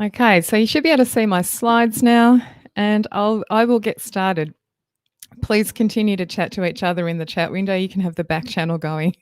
Okay, so you should be able to see my slides now, and I will get started. Please continue to chat to each other in the chat window. You can have the back channel going.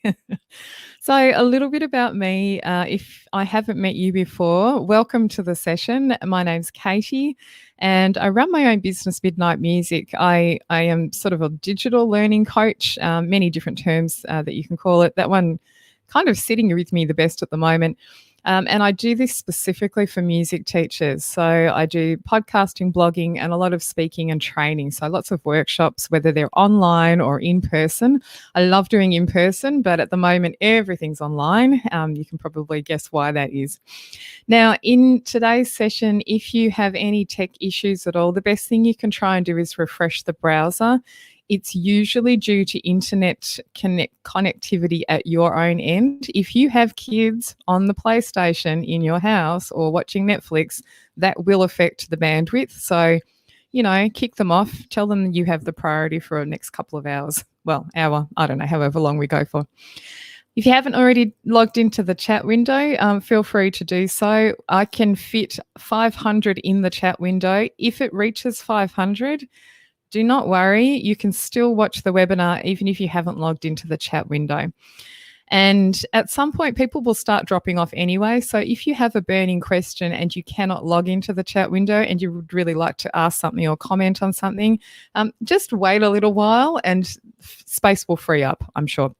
So, a little bit about me. If I haven't met you before, welcome to the session. My name's Katie, and I run my own business, Midnight Music. I am sort of a digital learning coach, many different terms that you can call it. That one kind of sitting with me the best at the moment. And I do this specifically for music teachers. So I do podcasting, blogging, and a lot of speaking and training. So lots of workshops, whether they're online or in person. I love doing in person, but at the moment, everything's online. You can probably guess why that is. Now, in today's session, if you have any tech issues at all, the best thing you can try and do is refresh the browser. It's usually due to internet connectivity at your own end. If you have kids on the PlayStation in your house or watching Netflix, that will affect the bandwidth. So, kick them off. Tell them you have the priority for the next couple of hours. Well, hour, I don't know, however long we go for. If you haven't already logged into the chat window, feel free to do so. I can fit 500 in the chat window. If it reaches 500, do not worry, you can still watch the webinar even if you haven't logged into the chat window. And at some point, people will start dropping off anyway. So if you have a burning question and you cannot log into the chat window and you would really like to ask something or comment on something, just wait a little while and space will free up, I'm sure.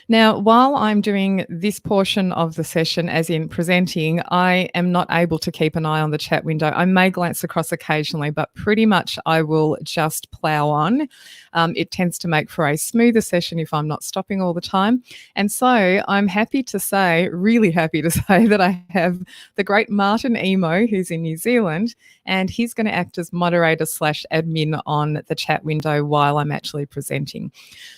Now, while I'm doing this portion of the session, as in presenting, I am not able to keep an eye on the chat window. I may glance across occasionally, but pretty much I will just plow on. It tends to make for a smoother session if I'm not stopping all the time. And so I'm happy to say, really happy to say that I have the great Martin Emo, who's in New Zealand, and he's going to act as moderator / admin on the chat window while I'm actually presenting.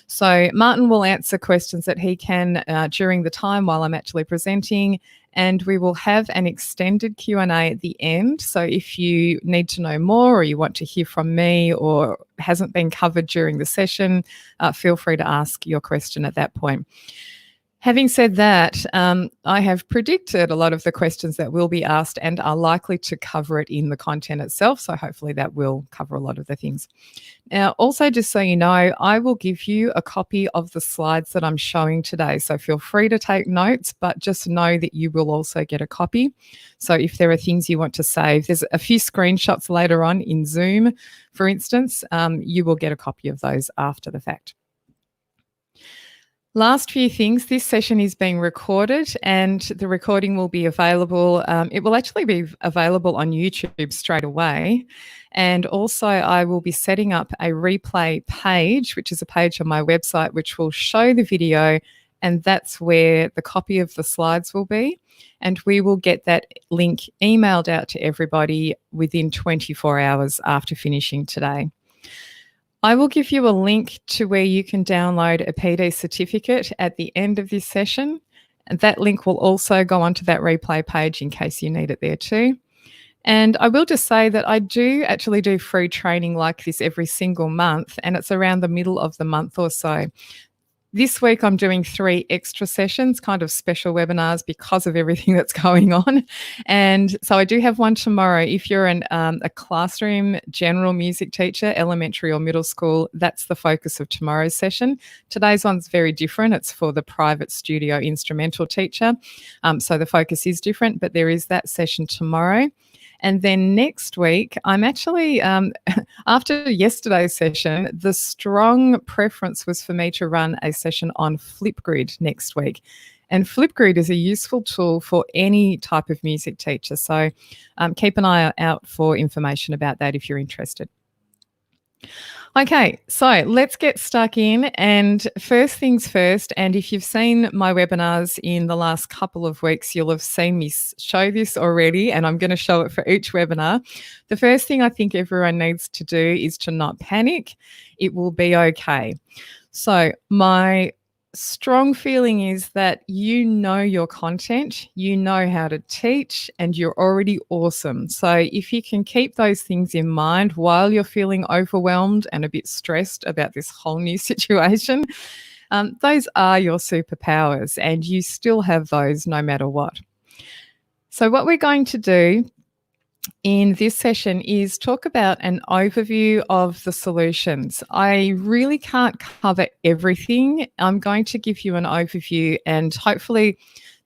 So Martin will answer questions that he can during the time while I'm actually presenting, and we will have an extended Q&A at the end. So if you need to know more or you want to hear from me or hasn't been covered during the session, feel free to ask your question at that point. Having said that, I have predicted a lot of the questions that will be asked and are likely to cover it in the content itself. So hopefully that will cover a lot of the things. Now, also, just so you know, I will give you a copy of the slides that I'm showing today. So feel free to take notes, but just know that you will also get a copy. So if there are things you want to save, there's a few screenshots later on in Zoom, for instance, you will get a copy of those after the fact. Last few things, this session is being recorded and the recording will be available. It will actually be available on YouTube straight away. And also I will be setting up a replay page, which is a page on my website, which will show the video, and that's where the copy of the slides will be. And we will get that link emailed out to everybody within 24 hours after finishing today. I will give you a link to where you can download a PD certificate at the end of this session. And that link will also go onto that replay page in case you need it there too. And I will just say that I do actually do free training like this every single month, and it's around the middle of the month or so. This week I'm doing 3 extra sessions, kind of special webinars because of everything that's going on. And so I do have one tomorrow. If you're a classroom general music teacher, elementary or middle school, that's the focus of tomorrow's session. Today's one's very different. It's for the private studio instrumental teacher. So the focus is different, but there is that session tomorrow. And then next week, I'm actually, after yesterday's session, the strong preference was for me to run a session on Flipgrid next week. And Flipgrid is a useful tool for any type of music teacher. So keep an eye out for information about that if you're interested. Okay, so let's get stuck in, and first things first, and if you've seen my webinars in the last couple of weeks, you'll have seen me show this already, and I'm going to show it for each webinar. The first thing I think everyone needs to do is to not panic. It will be okay. So my strong feeling is that you know your content, you know how to teach, and you're already awesome. So if you can keep those things in mind while you're feeling overwhelmed and a bit stressed about this whole new situation, those are your superpowers, and you still have those no matter what. So what we're going to do in this session is talk about an overview of the solutions. I really can't cover everything. I'm going to give you an overview, and hopefully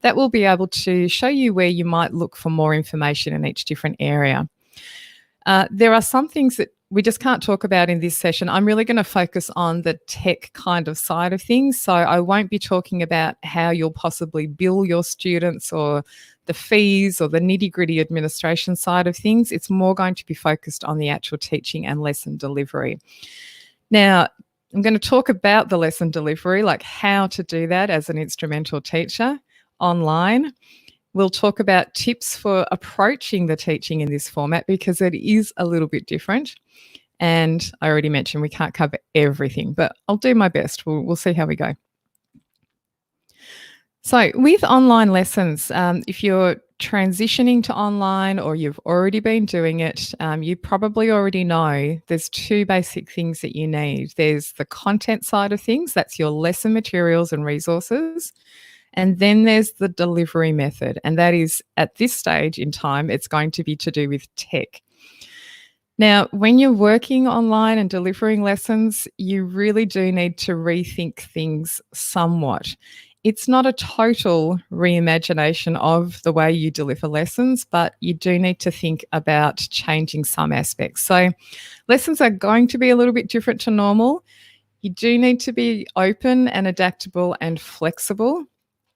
that will be able to show you where you might look for more information in each different area. There are some things that we just can't talk about in this session. I'm really going to focus on the tech kind of side of things. So I won't be talking about how you'll possibly bill your students or the fees or the nitty-gritty administration side of things. It's more going to be focused on the actual teaching and lesson delivery. Now, I'm going to talk about the lesson delivery, like how to do that as an instrumental teacher online. We'll talk about tips for approaching the teaching in this format because it is a little bit different. And I already mentioned we can't cover everything, but I'll do my best. We'll see how we go. So with online lessons, if you're transitioning to online or you've already been doing it, you probably already know there's two basic things that you need. There's the content side of things, that's your lesson materials and resources. And then there's the delivery method. And that is, at this stage in time, it's going to be to do with tech. Now, when you're working online and delivering lessons, you really do need to rethink things somewhat. It's not a total reimagination of the way you deliver lessons, but you do need to think about changing some aspects. So lessons are going to be a little bit different to normal. You do need to be open and adaptable and flexible.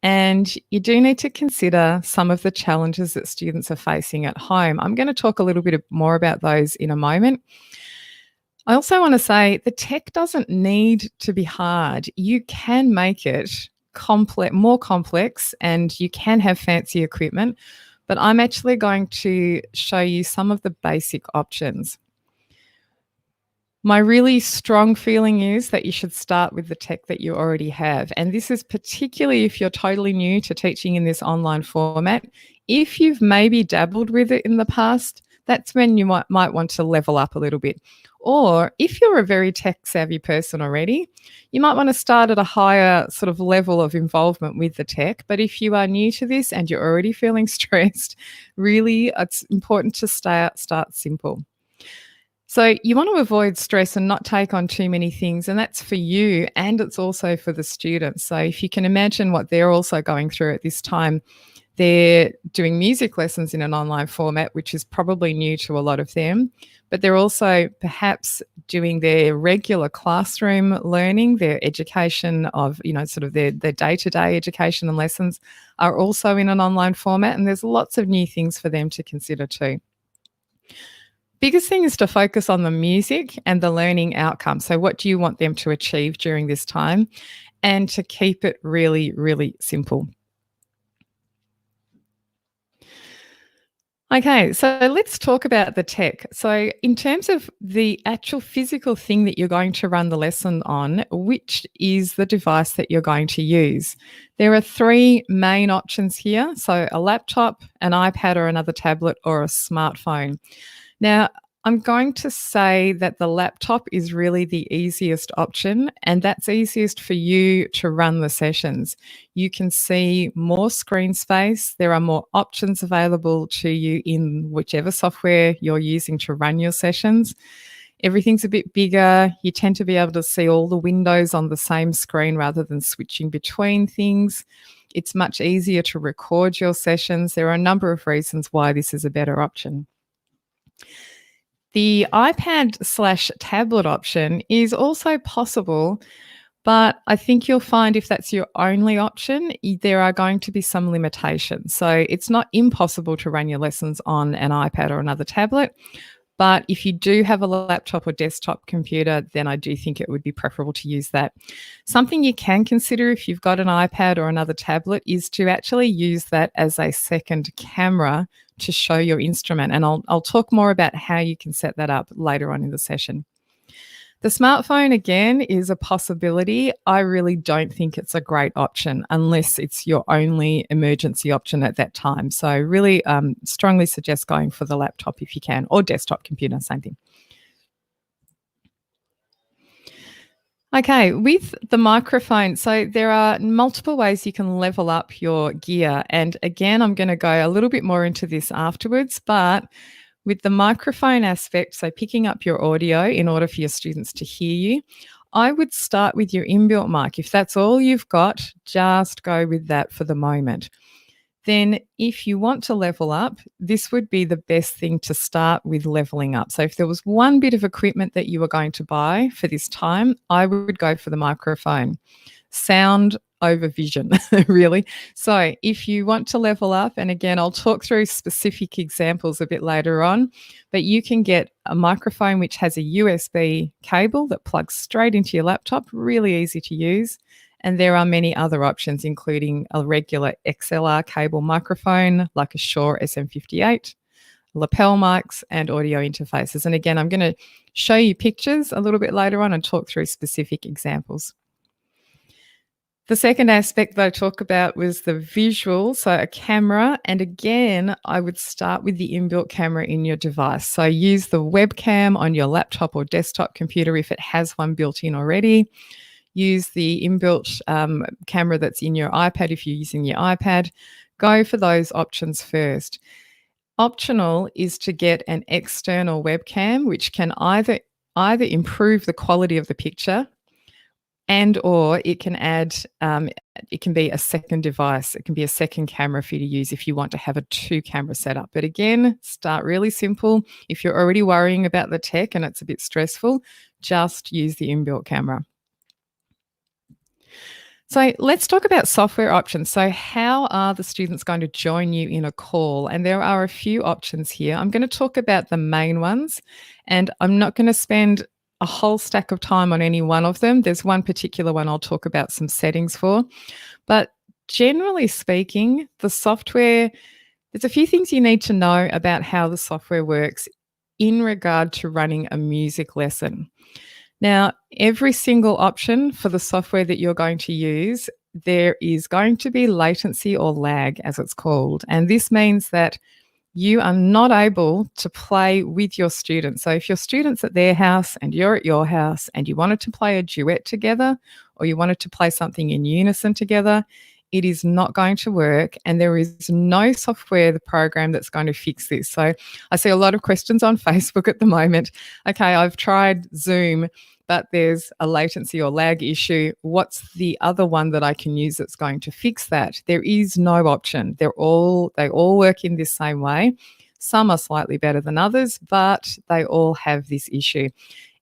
And you do need to consider some of the challenges that students are facing at home. I'm going to talk a little bit more about those in a moment. I also want to say the tech doesn't need to be hard. You can make it more complex, and you can have fancy equipment, but I'm actually going to show you some of the basic options. My really strong feeling is that you should start with the tech that you already have. And this is particularly if you're totally new to teaching in this online format. If you've maybe dabbled with it in the past, that's when you might want to level up a little bit. Or if you're a very tech savvy person already, you might want to start at a higher sort of level of involvement with the tech. But if you are new to this and you're already feeling stressed, really it's important to start simple. So you want to avoid stress and not take on too many things, and that's for you and it's also for the students. So if you can imagine what they're also going through at this time, they're doing music lessons in an online format, which is probably new to a lot of them, but they're also perhaps doing their regular classroom learning, their education of, sort of their day-to-day education and lessons are also in an online format, and there's lots of new things for them to consider too. Biggest thing is to focus on the music and the learning outcome. So what do you want them to achieve during this time? And to keep it really, really simple. Okay, so let's talk about the tech. So in terms of the actual physical thing that you're going to run the lesson on, which is the device that you're going to use? There are three main options here. So a laptop, an iPad or another tablet, or a smartphone. Now, I'm going to say that the laptop is really the easiest option, and that's easiest for you to run the sessions. You can see more screen space. There are more options available to you in whichever software you're using to run your sessions. Everything's a bit bigger. You tend to be able to see all the windows on the same screen rather than switching between things. It's much easier to record your sessions. There are a number of reasons why this is a better option. The iPad/tablet option is also possible, but I think you'll find if that's your only option, there are going to be some limitations. So it's not impossible to run your lessons on an iPad or another tablet, but if you do have a laptop or desktop computer, then I do think it would be preferable to use that. Something you can consider if you've got an iPad or another tablet is to actually use that as a second camera to show your instrument. And I'll talk more about how you can set that up later on in the session. The smartphone, again, is a possibility. I really don't think it's a great option unless it's your only emergency option at that time. So really strongly suggest going for the laptop if you can, or desktop computer, same thing. Okay, with the microphone, so there are multiple ways you can level up your gear. And again, I'm going to go a little bit more into this afterwards, but with the microphone aspect, so picking up your audio in order for your students to hear you, I would start with your inbuilt mic. If that's all you've got, just go with that for the moment. Then if you want to level up, this would be the best thing to start with leveling up. So if there was one bit of equipment that you were going to buy for this time, I would go for the microphone. Sound over vision, really. So if you want to level up, and again, I'll talk through specific examples a bit later on, but you can get a microphone which has a USB cable that plugs straight into your laptop, really easy to use. And there are many other options, including a regular XLR cable microphone, like a Shure SM58, lapel mics, and audio interfaces. And again, I'm going to show you pictures a little bit later on and talk through specific examples. The second aspect that I talk about was the visual, so a camera. And again, I would start with the inbuilt camera in your device. So use the webcam on your laptop or desktop computer if it has one built in already. Use the inbuilt camera that's in your iPad if you're using your iPad. Go for those options first. Optional is to get an external webcam, which can either improve the quality of the picture and or it can add, it can be a second device. It can be a second camera for you to use if you want to have a 2-camera setup. But again, start really simple. If you're already worrying about the tech and it's a bit stressful, just use the inbuilt camera. So let's talk about software options. So how are the students going to join you in a call? And there are a few options here. I'm going to talk about the main ones, and I'm not going to spend a whole stack of time on any one of them. There's one particular one I'll talk about some settings for. But generally speaking, the software, there's a few things you need to know about how the software works in regard to running a music lesson. Now, every single option for the software that you're going to use, there is going to be latency or lag, as it's called. And this means that you are not able to play with your students. So if your student's at their house and you're at your house and you wanted to play a duet together or you wanted to play something in unison together, it is not going to work, and there is no software, the program that's going to fix this. So I see a lot of questions on Facebook at the moment. Okay, I've tried Zoom, but there's a latency or lag issue. What's the other one that I can use that's going to fix that? There is no option. They all work in this same way. Some are slightly better than others, but they all have this issue.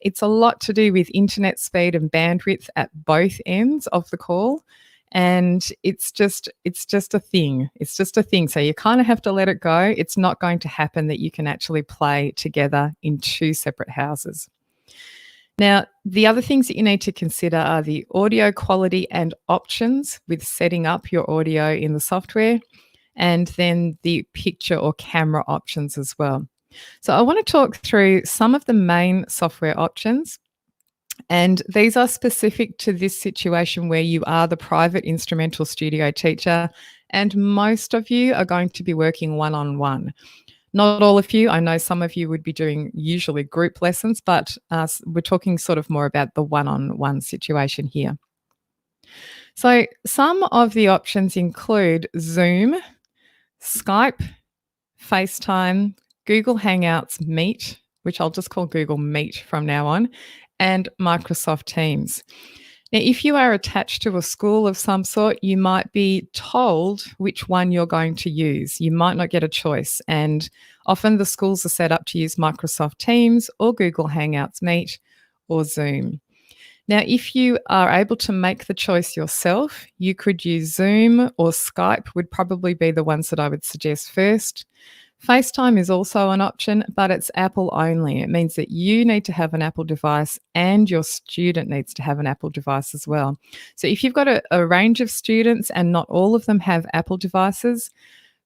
It's a lot to do with internet speed and bandwidth at both ends of the call. And it's just a thing. It's just a thing. So you kind of have to let it go. It's not going to happen that you can actually play together in 2 separate houses. Now, the other things that you need to consider are the audio quality and options with setting up your audio in the software, and then the picture or camera options as well. So I want to talk through some of the main software options. And these are specific to this situation where you are the private instrumental studio teacher, and most of you are going to be working one-on-one. Not all of you. I know some of you would be doing usually group lessons, but we're talking sort of more about the one-on-one situation here. So some of the options include Zoom, Skype, FaceTime, Google Hangouts, Meet, which I'll just call Google Meet from now on, and Microsoft Teams. Now, if you are attached to a school of some sort, you might be told which one you're going to use. You might not get a choice. And often the schools are set up to use Microsoft Teams or Google Hangouts Meet or Zoom. Now, if you are able to make the choice yourself, you could use Zoom or Skype would probably be the ones that I would suggest first. FaceTime is also an option, but it's Apple only. It means that you need to have an Apple device and your student needs to have an Apple device as well. So if you've got a range of students and not all of them have Apple devices,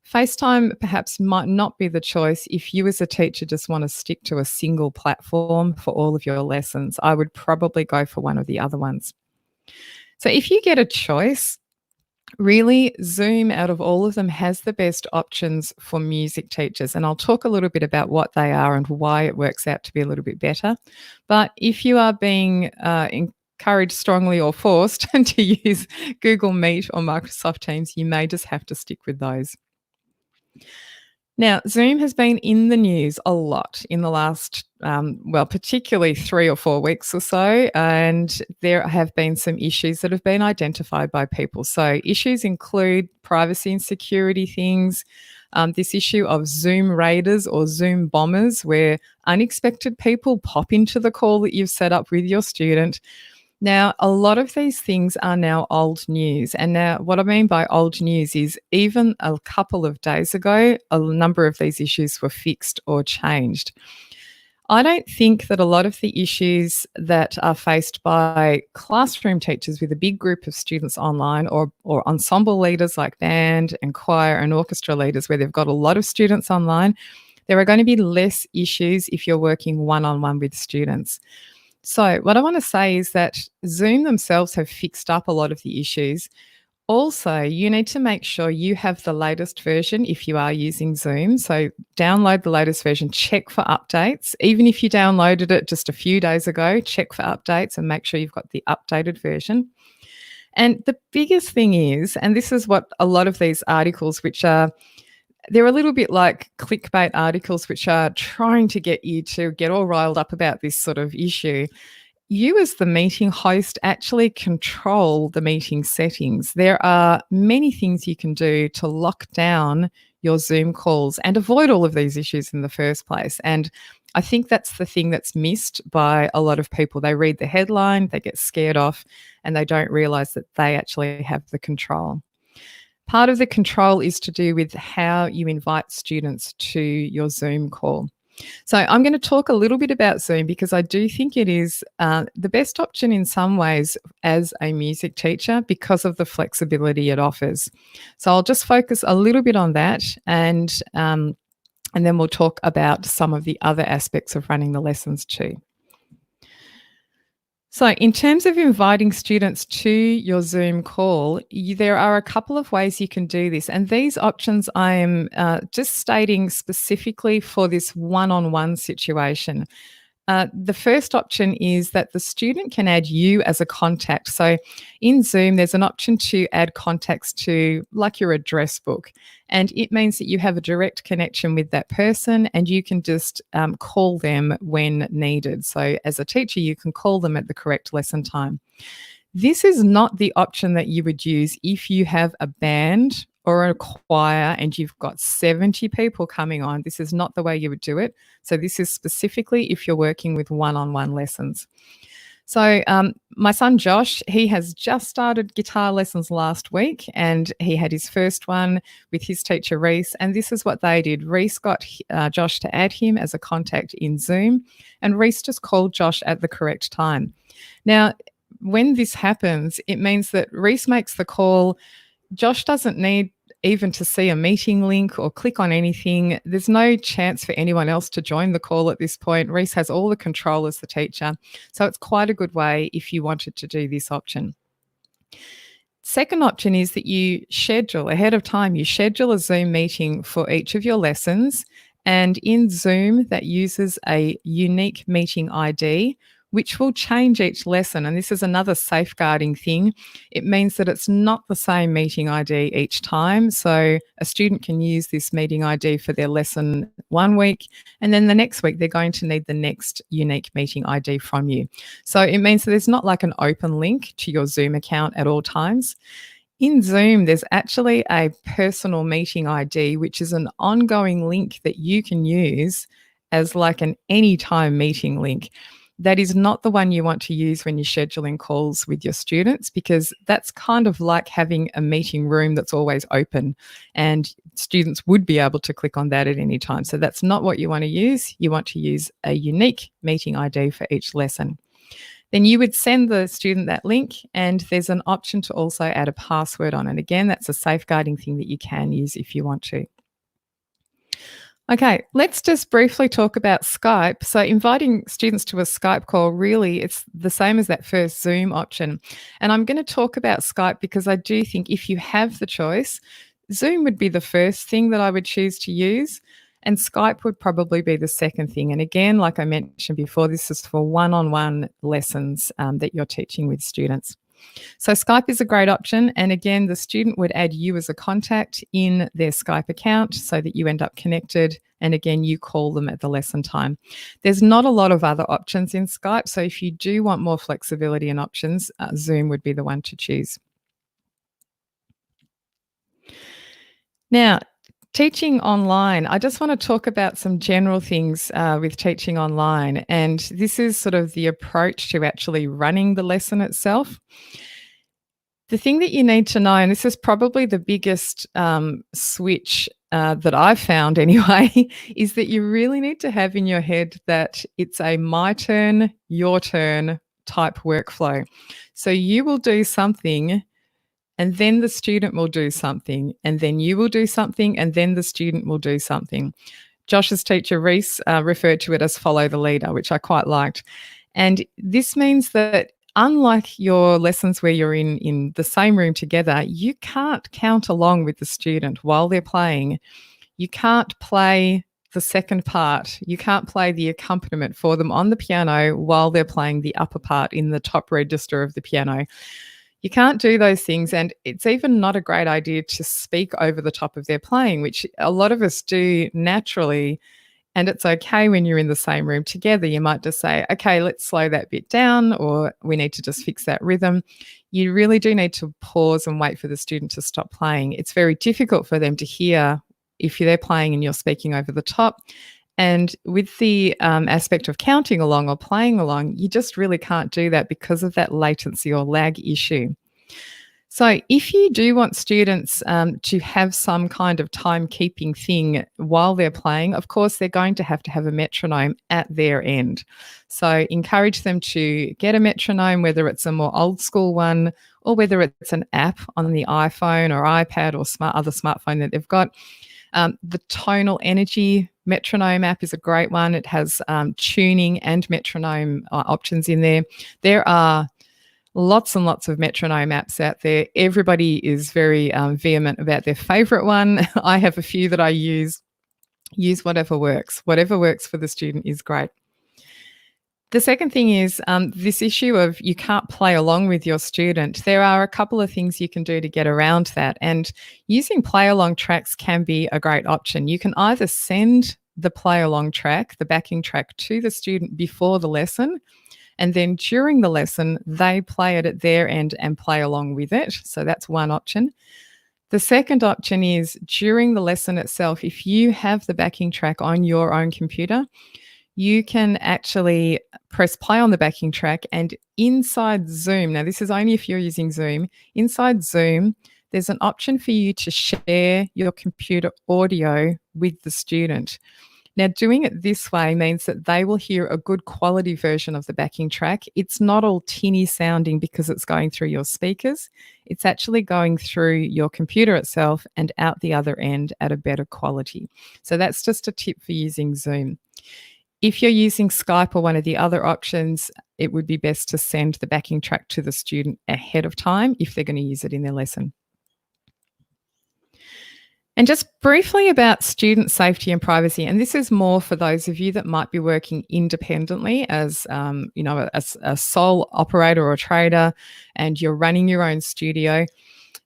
FaceTime perhaps might not be the choice if you as a teacher just want to stick to a single platform for all of your lessons. I would probably go for one of the other ones. So if you get a choice, really, Zoom out of all of them has the best options for music teachers. And I'll talk a little bit about what they are and why it works out to be a little bit better. But if you are being encouraged strongly or forced to use Google Meet or Microsoft Teams, you may just have to stick with those. Now, Zoom has been in the news a lot in the last, particularly 3 or 4 weeks or so, and there have been some issues that have been identified by people. So, issues include privacy and security things, this issue of Zoom raiders or Zoom bombers, where unexpected people pop into the call that you've set up with your student. Now, a lot of these things are now old news. And now, what I mean by old news is even a couple of days ago, a number of these issues were fixed or changed. I don't think that a lot of the issues that are faced by classroom teachers with a big group of students online, or ensemble leaders like band and choir and orchestra leaders where they've got a lot of students online, there are going to be less issues if you're working one-on-one with students. So, what I want to say is that Zoom themselves have fixed up a lot of the issues. Also, you need to make sure you have the latest version if you are using Zoom. So, download the latest version, check for updates. Even if you downloaded it just a few days ago, check for updates and make sure you've got the updated version. And the biggest thing is, and this is what a lot of these articles, they're a little bit like clickbait articles, which are trying to get you to get all riled up about this sort of issue. You, as the meeting host, actually control the meeting settings. There are many things you can do to lock down your Zoom calls and avoid all of these issues in the first place. And I think that's the thing that's missed by a lot of people. They read the headline, they get scared off, and they don't realize that they actually have the control. Part of the control is to do with how you invite students to your Zoom call. So I'm going to talk a little bit about Zoom because I do think it is the best option in some ways as a music teacher because of the flexibility it offers. So I'll just focus a little bit on that, and then we'll talk about some of the other aspects of running the lessons too. So in terms of inviting students to your Zoom call, there are a couple of ways you can do this. And these options I am just stating specifically for this one-on-one situation. The first option is that the student can add you as a contact. So in Zoom, there's an option to add contacts to like your address book. And it means that you have a direct connection with that person and you can just call them when needed. So as a teacher, you can call them at the correct lesson time. This is not the option that you would use if you have a band or a choir and you've got 70 people coming on. This is not the way you would do it. So this is specifically if you're working with one-on-one lessons. So my son Josh, he has just started guitar lessons last week and he had his first one with his teacher Reese, and this is what they did. Reese got Josh to add him as a contact in Zoom, and Reese just called Josh at the correct time. Now, when this happens, it means that Reese makes the call. Josh doesn't need even to see a meeting link or click on anything. There's no chance for anyone else to join the call at this point. Reese has all the control as the teacher. So it's quite a good way if you wanted to do this option. Second option is that you schedule ahead of time. You schedule a Zoom meeting for each of your lessons. And in Zoom, that uses a unique meeting ID, which will change each lesson. And this is another safeguarding thing. It means that it's not the same meeting ID each time. So a student can use this meeting ID for their lesson one week, and then the next week they're going to need the next unique meeting ID from you. So it means that there's not like an open link to your Zoom account at all times. In Zoom, there's actually a personal meeting ID, which is an ongoing link that you can use as like an anytime meeting link. That is not the one you want to use when you're scheduling calls with your students, because that's kind of like having a meeting room that's always open and students would be able to click on that at any time. So that's not what you want to use. You want to use a unique meeting ID for each lesson. Then you would send the student that link, and there's an option to also add a password on it. Again, that's a safeguarding thing that you can use if you want to. Okay, let's just briefly talk about Skype. So inviting students to a Skype call, really, it's the same as that first Zoom option. And I'm going to talk about Skype because I do think if you have the choice, Zoom would be the first thing that I would choose to use. And Skype would probably be the second thing. And again, like I mentioned before, this is for one-on-one lessons that you're teaching with students. So Skype is a great option. And again, the student would add you as a contact in their Skype account so that you end up connected. And again, you call them at the lesson time. There's not a lot of other options in Skype. So if you do want more flexibility and options, Zoom would be the one to choose. Now, teaching online, I just want to talk about some general things with teaching online. And this is sort of the approach to actually running the lesson itself. The thing that you need to know, and this is probably the biggest switch that I've found anyway, is that you really need to have in your head that it's a my turn, your turn type workflow. So you will do something, and then the student will do something, and then you will do something, and then the student will do something. Josh's teacher, Reese, referred to it as follow the leader, which I quite liked. And this means that unlike your lessons where you're in the same room together, you can't count along with the student while they're playing. You can't play the second part. You can't play the accompaniment for them on the piano while they're playing the upper part in the top register of the piano. You can't do those things, and it's even not a great idea to speak over the top of their playing, which a lot of us do naturally. And it's okay when you're in the same room together. You might just say, okay, let's slow that bit down, or we need to just fix that rhythm. You really do need to pause and wait for the student to stop playing. It's very difficult for them to hear if they're playing and you're speaking over the top. And with the aspect of counting along or playing along, you just really can't do that because of that latency or lag issue. So if you do want students to have some kind of timekeeping thing while they're playing, of course, they're going to have a metronome at their end. So encourage them to get a metronome, whether it's a more old school one or whether it's an app on the iPhone or iPad or other smartphone that they've got. The Tonal Energy metronome app is a great one. It has tuning and metronome options in there. There are lots and lots of metronome apps out there. Everybody is very vehement about their favorite one. I have a few that I use. Use whatever works. Whatever works for the student is great. The second thing is this issue of you can't play along with your student. There are a couple of things you can do to get around that. And using play along tracks can be a great option. You can either send the play along track, the backing track, to the student before the lesson, and then during the lesson, they play it at their end and play along with it. So that's one option. The second option is during the lesson itself, if you have the backing track on your own computer, you can actually press play on the backing track, and inside Zoom, now this is only if you're using Zoom, inside Zoom, there's an option for you to share your computer audio with the student. Now, doing it this way means that they will hear a good quality version of the backing track. It's not all tinny sounding because it's going through your speakers. It's actually going through your computer itself and out the other end at a better quality. So that's just a tip for using Zoom. If you're using Skype or one of the other options, it would be best to send the backing track to the student ahead of time if they're going to use it in their lesson. And just briefly about student safety and privacy, and this is more for those of you that might be working independently as, a sole operator or trader, and you're running your own studio.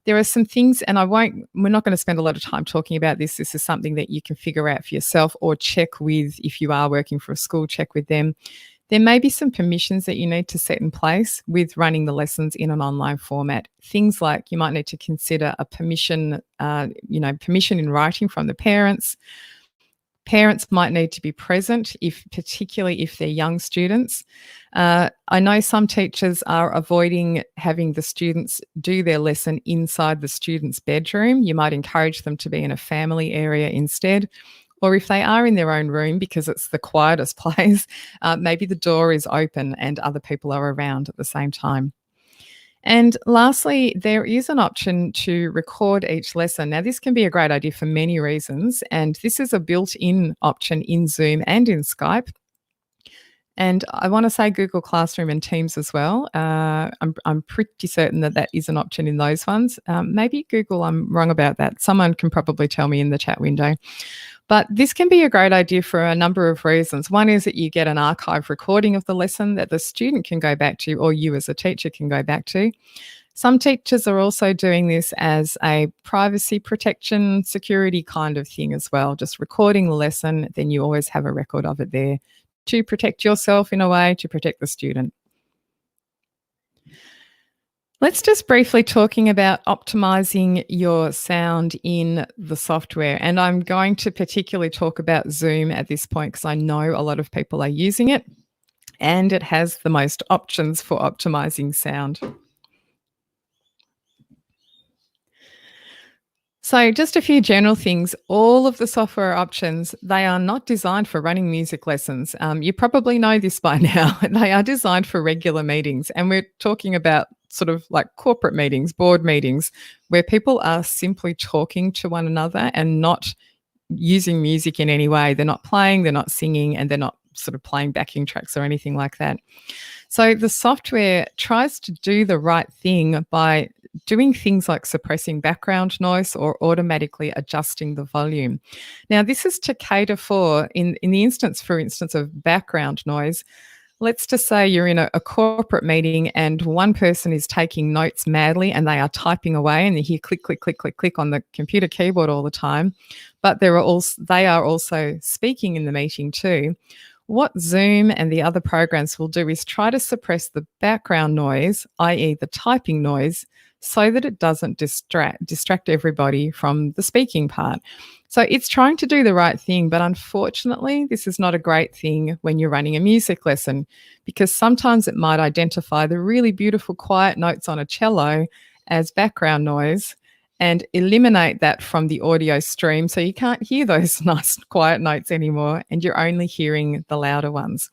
There are some things, and we're not going to spend a lot of time talking about this. This is something that you can figure out for yourself or check with, if you are working for a school, check with them. There may be some permissions that you need to set in place with running the lessons in an online format. Things like you might need to consider a permission in writing from the parents. Parents might need to be present, particularly if they're young students. I know some teachers are avoiding having the students do their lesson inside the student's bedroom. You might encourage them to be in a family area instead. Or if they are in their own room because it's the quietest place, maybe the door is open and other people are around at the same time. And lastly, there is an option to record each lesson. Now, this can be a great idea for many reasons, and this is a built-in option in Zoom and in Skype. And I want to say Google Classroom and Teams as well. I'm pretty certain that is an option in those ones. Maybe Google, I'm wrong about that. Someone can probably tell me in the chat window. But this can be a great idea for a number of reasons. One is that you get an archive recording of the lesson that the student can go back to, or you as a teacher can go back to. Some teachers are also doing this as a privacy protection, security kind of thing as well, just recording the lesson, then you always have a record of it there to protect yourself in a way, to protect the student. Let's just briefly talking about optimizing your sound in the software. And I'm going to particularly talk about Zoom at this point because I know a lot of people are using it and it has the most options for optimizing sound. So just a few general things. All of the software options, they are not designed for running music lessons. You probably know this by now. They are designed for regular meetings. And we're talking about sort of like corporate meetings, board meetings, where people are simply talking to one another and not using music in any way. They're not playing, they're not singing, and they're not sort of playing backing tracks or anything like that. So the software tries to do the right thing by doing things like suppressing background noise or automatically adjusting the volume. Now, this is to cater for, in the instance, for instance, of background noise. Let's just say you're in a corporate meeting and one person is taking notes madly and they are typing away and you hear click, click, click, click, click on the computer keyboard all the time, but they are also speaking in the meeting too. What Zoom and the other programs will do is try to suppress the background noise, i.e. the typing noise, so that it doesn't distract everybody from the speaking part. So it's trying to do the right thing, but unfortunately, this is not a great thing when you're running a music lesson because sometimes it might identify the really beautiful quiet notes on a cello as background noise and eliminate that from the audio stream so you can't hear those nice quiet notes anymore and you're only hearing the louder ones.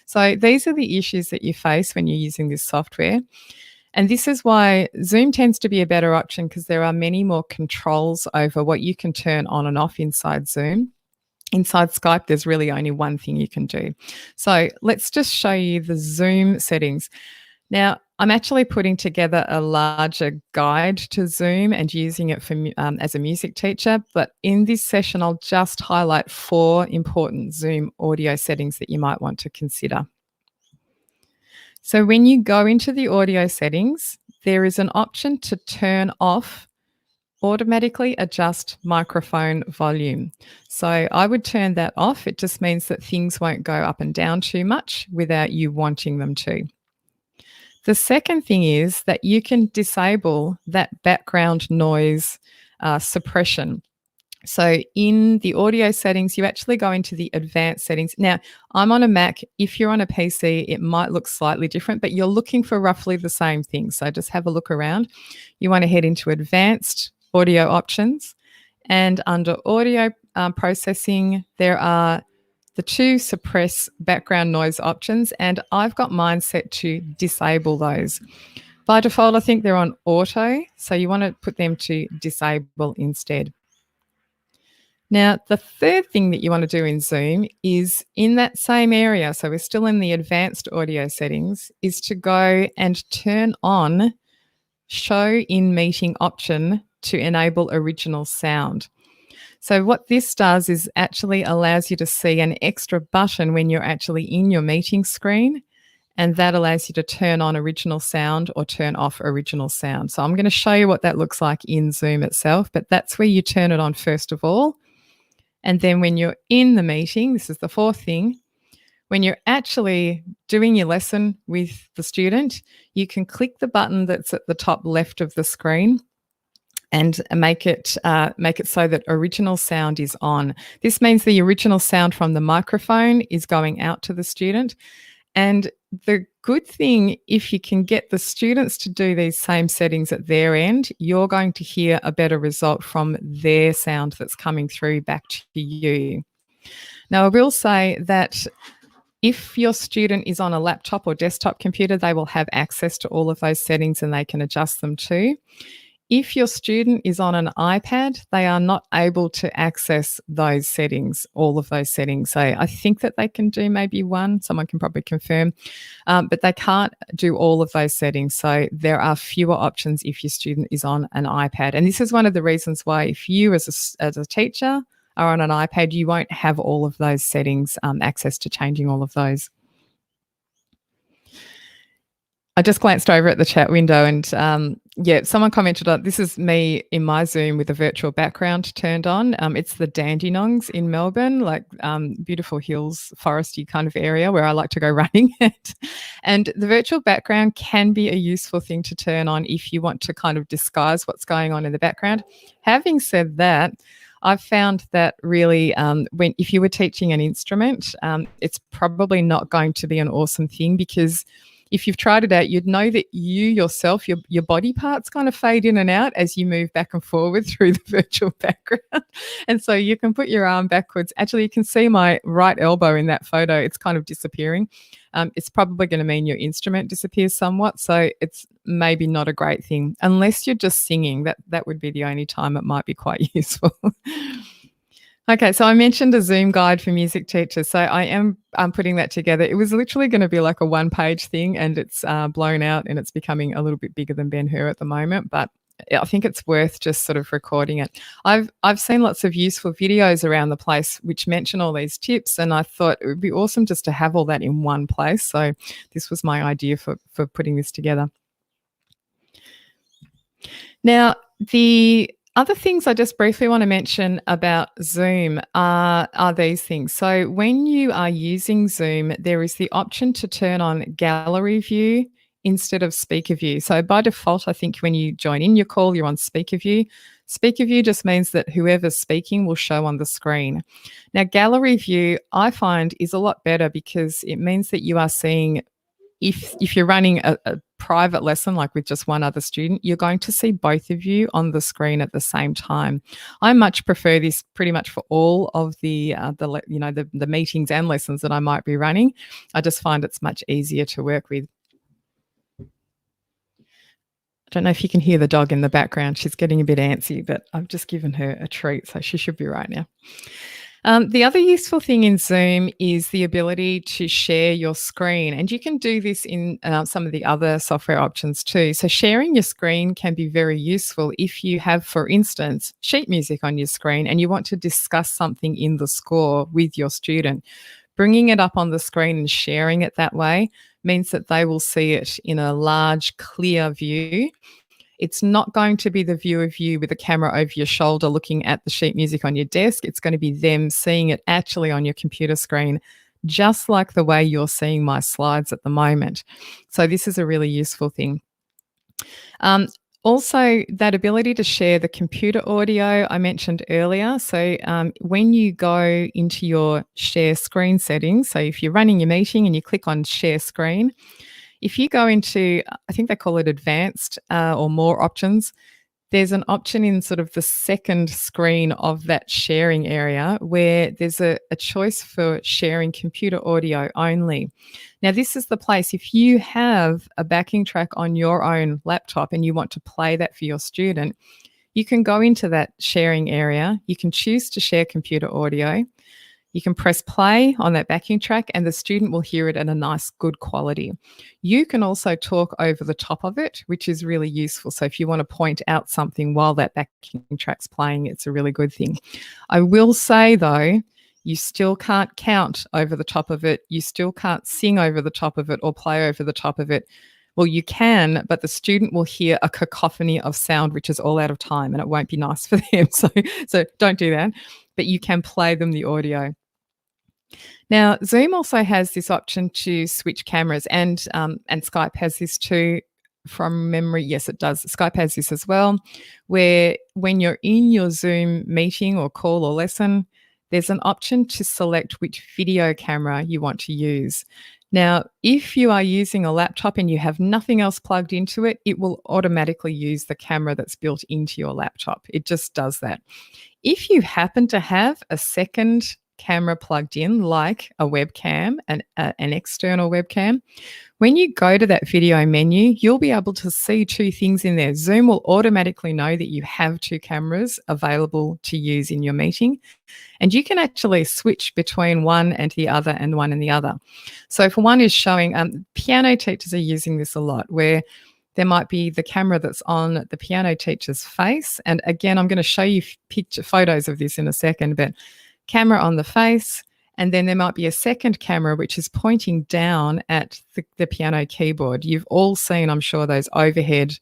So these are the issues that you face when you're using this software. And this is why Zoom tends to be a better option because there are many more controls over what you can turn on and off inside Zoom. Inside Skype, there's really only one thing you can do. So let's just show you the Zoom settings. Now, I'm actually putting together a larger guide to Zoom and using it for as a music teacher. But in this session, I'll just highlight 4 important Zoom audio settings that you might want to consider. So when you go into the audio settings, there is an option to turn off automatically adjust microphone volume. So I would turn that off. It just means that things won't go up and down too much without you wanting them to. The second thing is that you can disable that background noise suppression. So in the audio settings, you actually go into the advanced settings. Now, I'm on a Mac. If you're on a PC, it might look slightly different, but you're looking for roughly the same thing. So just have a look around. You want to head into advanced audio options. And under audio processing, there are the 2 suppress background noise options, and I've got mine set to disable those. By default, I think they're on auto, so you want to put them to disable instead. Now, the third thing that you want to do in Zoom is in that same area, so we're still in the advanced audio settings, is to go and turn on Show in Meeting option to enable original sound. So what this does is actually allows you to see an extra button when you're actually in your meeting screen, and that allows you to turn on original sound or turn off original sound. So I'm going to show you what that looks like in Zoom itself, but that's where you turn it on first of all. And then when you're in the meeting, this is the 4th thing, when you're actually doing your lesson with the student, you can click the button that's at the top left of the screen and make it so that original sound is on. This means the original sound from the microphone is going out to the student. And the good thing, if you can get the students to do these same settings at their end, you're going to hear a better result from their sound that's coming through back to you. Now, I will say that if your student is on a laptop or desktop computer, they will have access to all of those settings and they can adjust them too. If your student is on an iPad, they are not able to access those settings, all of those settings. So I think that they can do maybe one, someone can probably confirm, but they can't do all of those settings. So there are fewer options if your student is on an iPad. And this is one of the reasons why if you as a teacher are on an iPad, you won't have all of those settings, access to changing all of those. I just glanced over at the chat window and someone commented on this is me in my Zoom with a virtual background turned on. It's the Dandenongs in Melbourne, like beautiful hills, foresty kind of area where I like to go running. And the virtual background can be a useful thing to turn on if you want to kind of disguise what's going on in the background. Having said that, I've found that really if you were teaching an instrument, it's probably not going to be an awesome thing, because if you've tried it out, you'd know that you yourself, your body parts kind of fade in and out as you move back and forward through the virtual background. And so you can put your arm backwards. Actually, you can see my right elbow in that photo. It's kind of disappearing. It's probably going to mean your instrument disappears somewhat. So it's maybe not a great thing unless you're just singing. That would be the only time it might be quite useful. Okay, so I mentioned a Zoom guide for music teachers. So I'm putting that together. It was literally going to be like a one-page thing, and it's blown out and it's becoming a little bit bigger than Ben-Hur at the moment. But I think it's worth just sort of recording it. I've seen lots of useful videos around the place which mention all these tips, and I thought it would be awesome just to have all that in one place. So this was my idea for putting this together. Now, the other things I just briefly want to mention about Zoom are these things. So when you are using Zoom, there is the option to turn on gallery view instead of speaker view. So by default, I think when you join in your call, you're on speaker view. Speaker view just means that whoever's speaking will show on the screen. Now, gallery view, I find, is a lot better because it means that you are seeing, if you're running a private lesson, like with just one other student, you're going to see both of you on the screen at the same time. I much prefer this pretty much for all of the meetings and lessons that I might be running. I just find it's much easier to work with. I don't know if you can hear the dog in the background. She's getting a bit antsy, but I've just given her a treat, so she should be right now. The other useful thing in Zoom is the ability to share your screen, and you can do this in some of the other software options too. So sharing your screen can be very useful if you have, for instance, sheet music on your screen and you want to discuss something in the score with your student. Bringing it up on the screen and sharing it that way means that they will see it in a large, clear view. It's not going to be the view of you with a camera over your shoulder looking at the sheet music on your desk. It's going to be them seeing it actually on your computer screen, just like the way you're seeing my slides at the moment. So this is a really useful thing. Also, that ability to share the computer audio I mentioned earlier. So when you go into your share screen settings, so if you're running your meeting and you click on share screen, if you go into, I think they call it advanced or more options, there's an option in sort of the second screen of that sharing area where there's a choice for sharing computer audio only. Now, this is the place, if you have a backing track on your own laptop and you want to play that for your student, you can go into that sharing area. You can choose to share computer audio. You can press play on that backing track and the student will hear it at a nice, good quality. You can also talk over the top of it, which is really useful. So if you want to point out something while that backing track's playing, it's a really good thing. I will say, though, you still can't count over the top of it. You still can't sing over the top of it or play over the top of it. Well, you can, but the student will hear a cacophony of sound, which is all out of time, and it won't be nice for them. So don't do that. But you can play them the audio. Now, Zoom also has this option to switch cameras, and Skype has this too from memory. Yes, it does. Skype has this as well, where when you're in your Zoom meeting or call or lesson, there's an option to select which video camera you want to use. Now, if you are using a laptop and you have nothing else plugged into it, it will automatically use the camera that's built into your laptop. It just does that. If you happen to have a second camera plugged in, like a webcam, an external webcam, when you go to that video menu, you'll be able to see two things in there. Zoom will automatically know that you have two cameras available to use in your meeting, and you can actually switch between one and the other and one and the other. So if one is showing, piano teachers are using this a lot, where There might be the camera that's on the piano teacher's face. And again, I'm going to show you photos of this in a second, but camera on the face. And then there might be a second camera which is pointing down at the piano keyboard. You've all seen, I'm sure, those overhead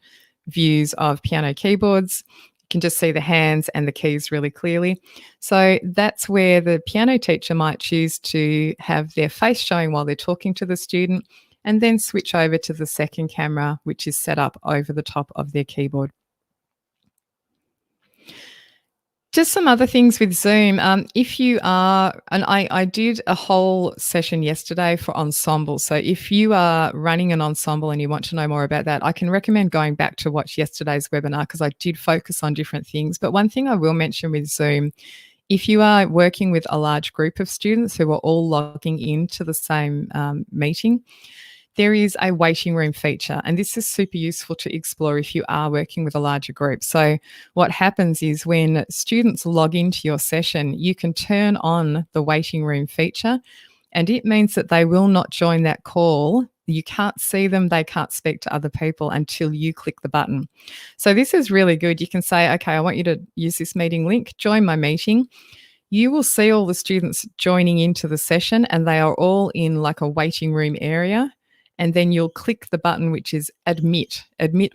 views of piano keyboards. You can just see the hands and the keys really clearly. So that's where the piano teacher might choose to have their face showing while they're talking to the student, and then switch over to the second camera, which is set up over the top of their keyboard. Just some other things with Zoom. If you are, and I did a whole session yesterday for ensemble. So if you are running an ensemble and you want to know more about that, I can recommend going back to watch yesterday's webinar because I did focus on different things. But one thing I will mention with Zoom, if you are working with a large group of students who are all logging into the same meeting, there is a waiting room feature, and this is super useful to explore if you are working with a larger group. So what happens is when students log into your session, you can turn on the waiting room feature, and it means that they will not join that call. You can't see them, they can't speak to other people until you click the button. So this is really good. You can say, okay, I want you to use this meeting link, join my meeting. You will see all the students joining into the session, and they are all in like a waiting room area. And then you'll click the button which is admit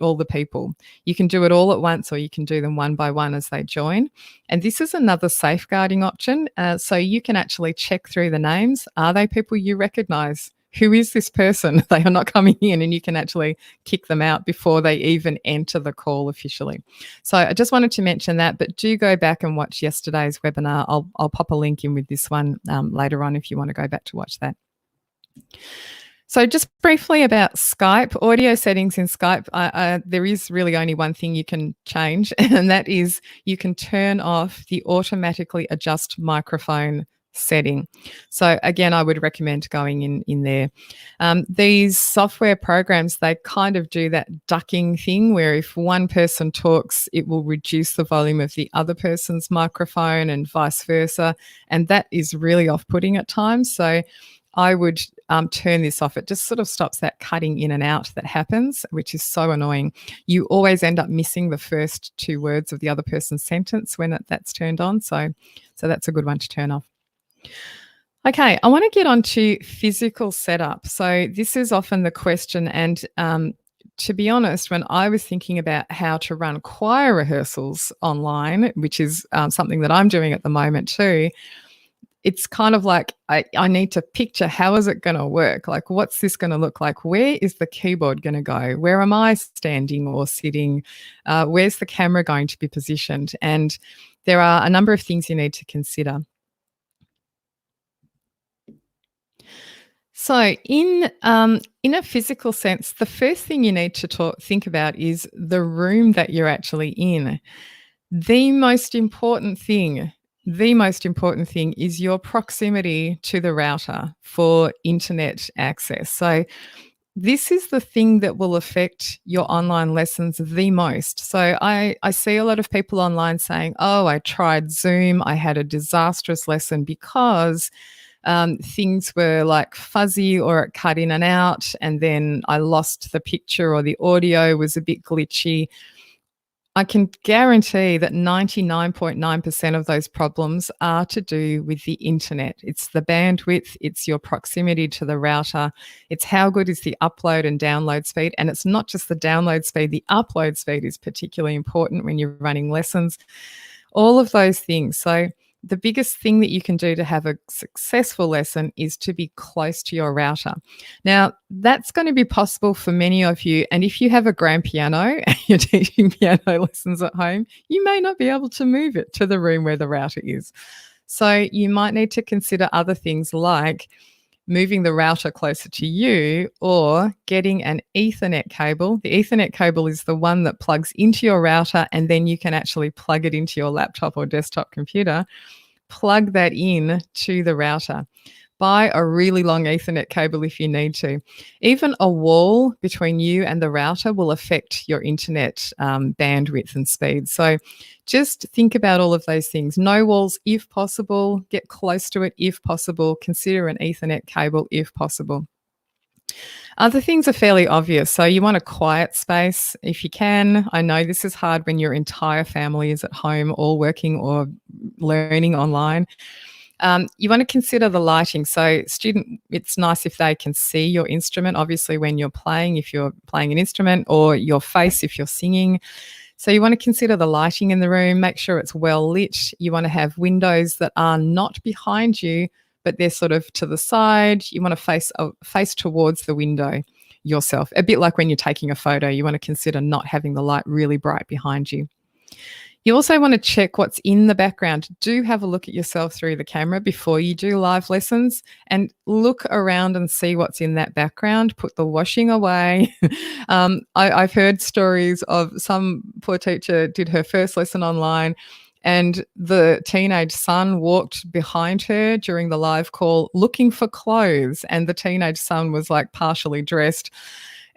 all the people. You can do it all at once, or you can do them one by one as they join. And this is another safeguarding option. So you can actually check through the names. Are they people you recognize? Who is this person? They are not coming in, and you can actually kick them out before they even enter the call officially. So I just wanted to mention that, but do go back and watch yesterday's webinar. I'll pop a link in with this one later on if you want to go back to watch that. So just briefly about Skype, audio settings in Skype, there is really only one thing you can change, and that is you can turn off the automatically adjust microphone setting. So again, I would recommend going in there. These software programs, they kind of do that ducking thing where if one person talks, it will reduce the volume of the other person's microphone and vice versa. And that is really off-putting at times. So I would turn this off. It just sort of stops that cutting in and out that happens, which is so annoying. You always end up missing the first two words of the other person's sentence when that's turned on. So that's a good one to turn off. Okay, I want to get on to physical setup. So this is often the question, and to be honest, when I was thinking about how to run choir rehearsals online, which is something that I'm doing at the moment too, it's kind of like I need to picture, how is it going to work? Like, what's this going to look like? Where is the keyboard going to go? Where am I standing or sitting? Where's the camera going to be positioned? And there are a number of things you need to consider. So in a physical sense, the first thing you need to think about is the room that you're actually in. The most important thing is your proximity to the router for internet access. So this is the thing that will affect your online lessons the most. So I see a lot of people online saying, oh, I tried Zoom, I had a disastrous lesson because things were like fuzzy or it cut in and out, and then I lost the picture or the audio was a bit glitchy. I can guarantee that 99.9% of those problems are to do with the internet. It's the bandwidth, it's your proximity to the router, it's how good is the upload and download speed. And it's not just the download speed, the upload speed is particularly important when you're running lessons. All of those things. So the biggest thing that you can do to have a successful lesson is to be close to your router. Now, that's going to be possible for many of you. And if you have a grand piano and you're teaching piano lessons at home, you may not be able to move it to the room where the router is. So you might need to consider other things like moving the router closer to you or getting an Ethernet cable. The Ethernet cable is the one that plugs into your router, and then you can actually plug it into your laptop or desktop computer. Plug that in to the router. Buy a really long Ethernet cable if you need to. Even a wall between you and the router will affect your internet bandwidth and speed. So just think about all of those things. No walls if possible. Get close to it if possible. Consider an Ethernet cable if possible. Other things are fairly obvious. So you want a quiet space if you can. I know this is hard when your entire family is at home, all working or learning online. You want to consider the lighting. So, it's nice if they can see your instrument, obviously, when you're playing, if you're playing an instrument, or your face if you're singing. So, you want to consider the lighting in the room, make sure it's well lit. You want to have windows that are not behind you, but they're sort of to the side. You want to face towards the window yourself. A bit like when you're taking a photo, you want to consider not having the light really bright behind you. You also want to check what's in the background. Do have a look at yourself through the camera before you do live lessons, and look around and see what's in that background. Put the washing away. I've heard stories of some poor teacher did her first lesson online, and the teenage son walked behind her during the live call looking for clothes, and the teenage son was like partially dressed.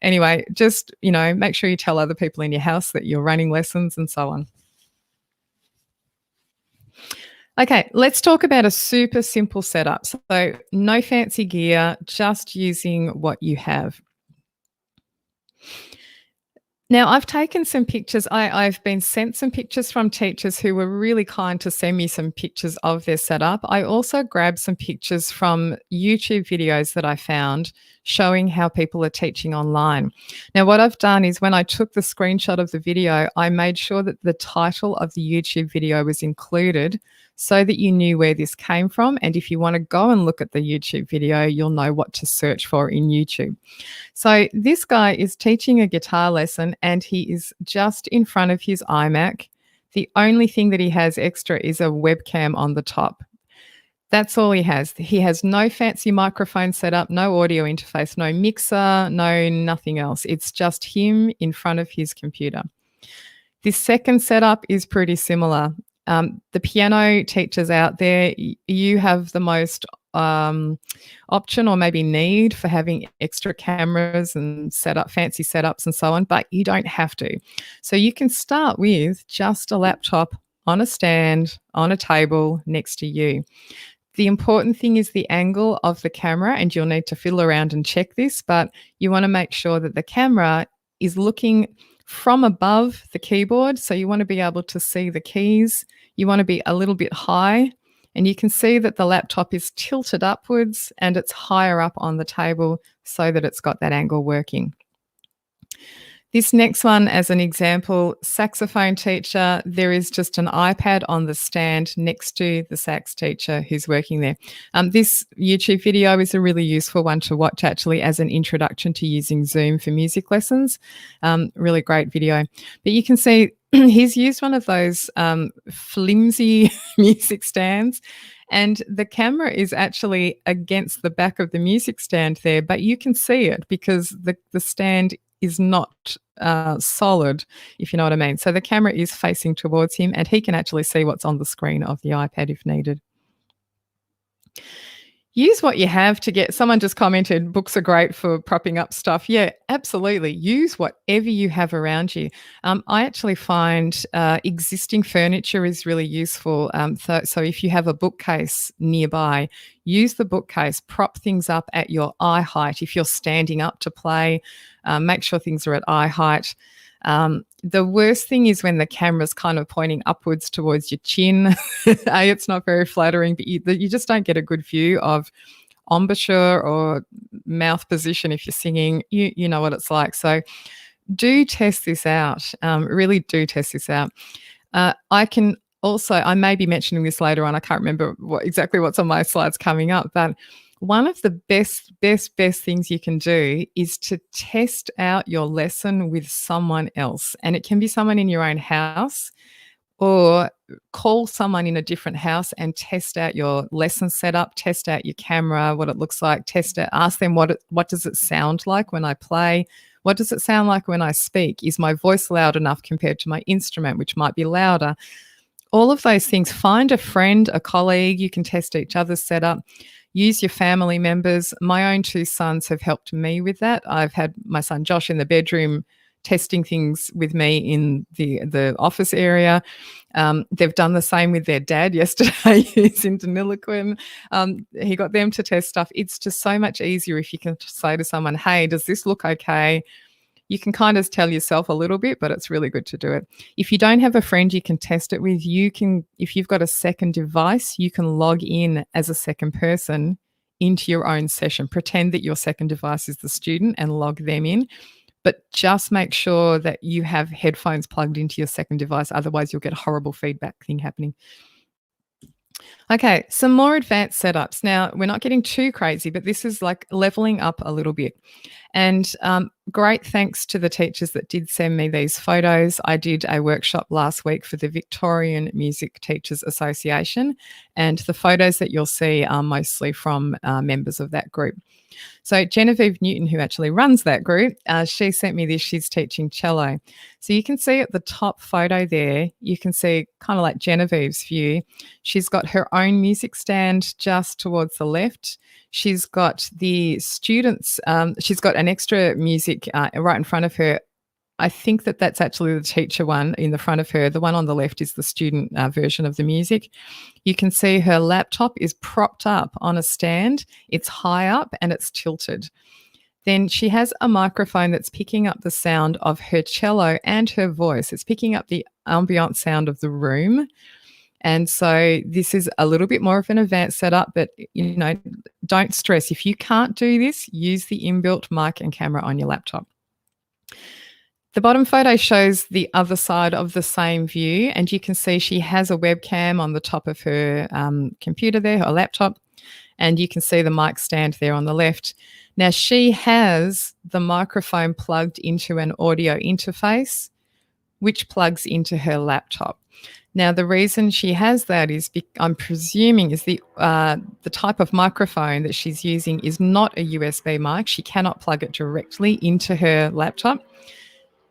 Anyway, just, make sure you tell other people in your house that you're running lessons and so on. Okay, let's talk about a super simple setup. So, no fancy gear, just using what you have. Now, I've taken some pictures. I've been sent some pictures from teachers who were really kind to send me some pictures of their setup. I also grabbed some pictures from YouTube videos that I found showing how people are teaching online. Now, what I've done is when I took the screenshot of the video, I made sure that the title of the YouTube video was included so that you knew where this came from. And if you want to go and look at the YouTube video, you'll know what to search for in YouTube. So this guy is teaching a guitar lesson, and he is just in front of his iMac. The only thing that he has extra is a webcam on the top. That's all he has. He has no fancy microphone setup, no audio interface, no mixer, no nothing else. It's just him in front of his computer. This second setup is pretty similar. The piano teachers out there, you have the most option or maybe need for having extra cameras and fancy setups and so on, but you don't have to. So you can start with just a laptop on a stand, on a table next to you. The important thing is the angle of the camera, and you'll need to fiddle around and check this, but you want to make sure that the camera is looking from above the keyboard. So you want to be able to see the keys. You want to be a little bit high, and you can see that the laptop is tilted upwards and it's higher up on the table so that it's got that angle working. This next one, as an example, saxophone teacher, there is just an iPad on the stand next to the sax teacher who's working there. This YouTube video is a really useful one to watch, actually, as an introduction to using Zoom for music lessons. Really great video. But you can see he's used one of those flimsy music stands, and the camera is actually against the back of the music stand there, but you can see it because the stand is not solid, if you know what I mean. So the camera is facing towards him, and he can actually see what's on the screen of the iPad if needed. Use what you have to get. Someone just commented, books are great for propping up stuff. Yeah, absolutely. Use whatever you have around you. I actually find existing furniture is really useful. So if you have a bookcase nearby, use the bookcase, prop things up at your eye height. If you're standing up to play, make sure things are at eye height. The worst thing is when the camera's kind of pointing upwards towards your chin. It's not very flattering, but you just don't get a good view of embouchure or mouth position if you're singing. You know what it's like. So do test this out. Really do test this out. I may be mentioning this later on. I can't remember exactly what's on my slides coming up, but one of the best things you can do is to test out your lesson with someone else. And it can be someone in your own house, or call someone in a different house and test out your lesson setup, test out your camera, what it looks like, ask them what does it sound like when I play? What does it sound like when I speak? Is my voice loud enough compared to my instrument, which might be louder? All of those things. Find a friend, a colleague. You can test each other's setup. Use your family members. My own two sons have helped me with that. I've had my son Josh in the bedroom testing things with me in the office area. They've done the same with their dad yesterday, who's into Niliquin. He got them to test stuff. It's just so much easier if you can say to someone, hey, does this look okay? You can kind of tell yourself a little bit, but it's really good to do it. If you don't have a friend you can test it with, if you've got a second device, you can log in as a second person into your own session. Pretend that your second device is the student and log them in. But just make sure that you have headphones plugged into your second device. Otherwise, you'll get a horrible feedback thing happening. Okay, some more advanced setups. Now, we're not getting too crazy, but this is like leveling up a little bit. And great thanks to the teachers that did send me these photos. I did a workshop last week for the Victorian Music Teachers Association, and the photos that you'll see are mostly from members of that group. So Genevieve Newton, who actually runs that group, she sent me this. She's teaching cello. So you can see at the top photo there, you can see kind of like Genevieve's view. She's got her own music stand just towards the left. She's got the students, she's got an extra music right in front of her. I think that that's actually the teacher one in the front of her. The one on the left is the student version of the music. You can see her laptop is propped up on a stand. It's high up and it's tilted. Then she has a microphone that's picking up the sound of her cello and her voice. It's picking up the ambient sound of the room. And so this is a little bit more of an advanced setup, but don't stress. If you can't do this, use the inbuilt mic and camera on your laptop. The bottom photo shows the other side of the same view, and you can see she has a webcam on the top of her computer there, her laptop, and you can see the mic stand there on the left. Now, she has the microphone plugged into an audio interface, which plugs into her laptop. Now, the reason she has that is, I'm presuming, is the type of microphone that she's using is not a USB mic. She cannot plug it directly into her laptop.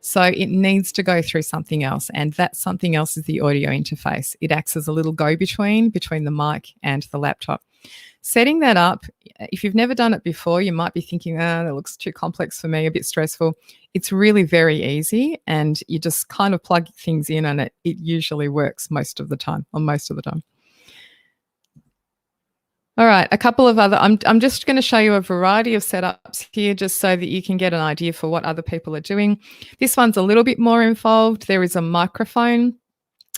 So it needs to go through something else, and that something else is the audio interface. It acts as a little go-between between the mic and the laptop. Setting that up, if you've never done it before, you might be thinking, that looks too complex for me, a bit stressful. It's really very easy, and you just kind of plug things in and it usually works most of the time. All right, a couple of other, I'm just going to show you a variety of setups here just so that you can get an idea for what other people are doing. This one's a little bit more involved. There is a microphone.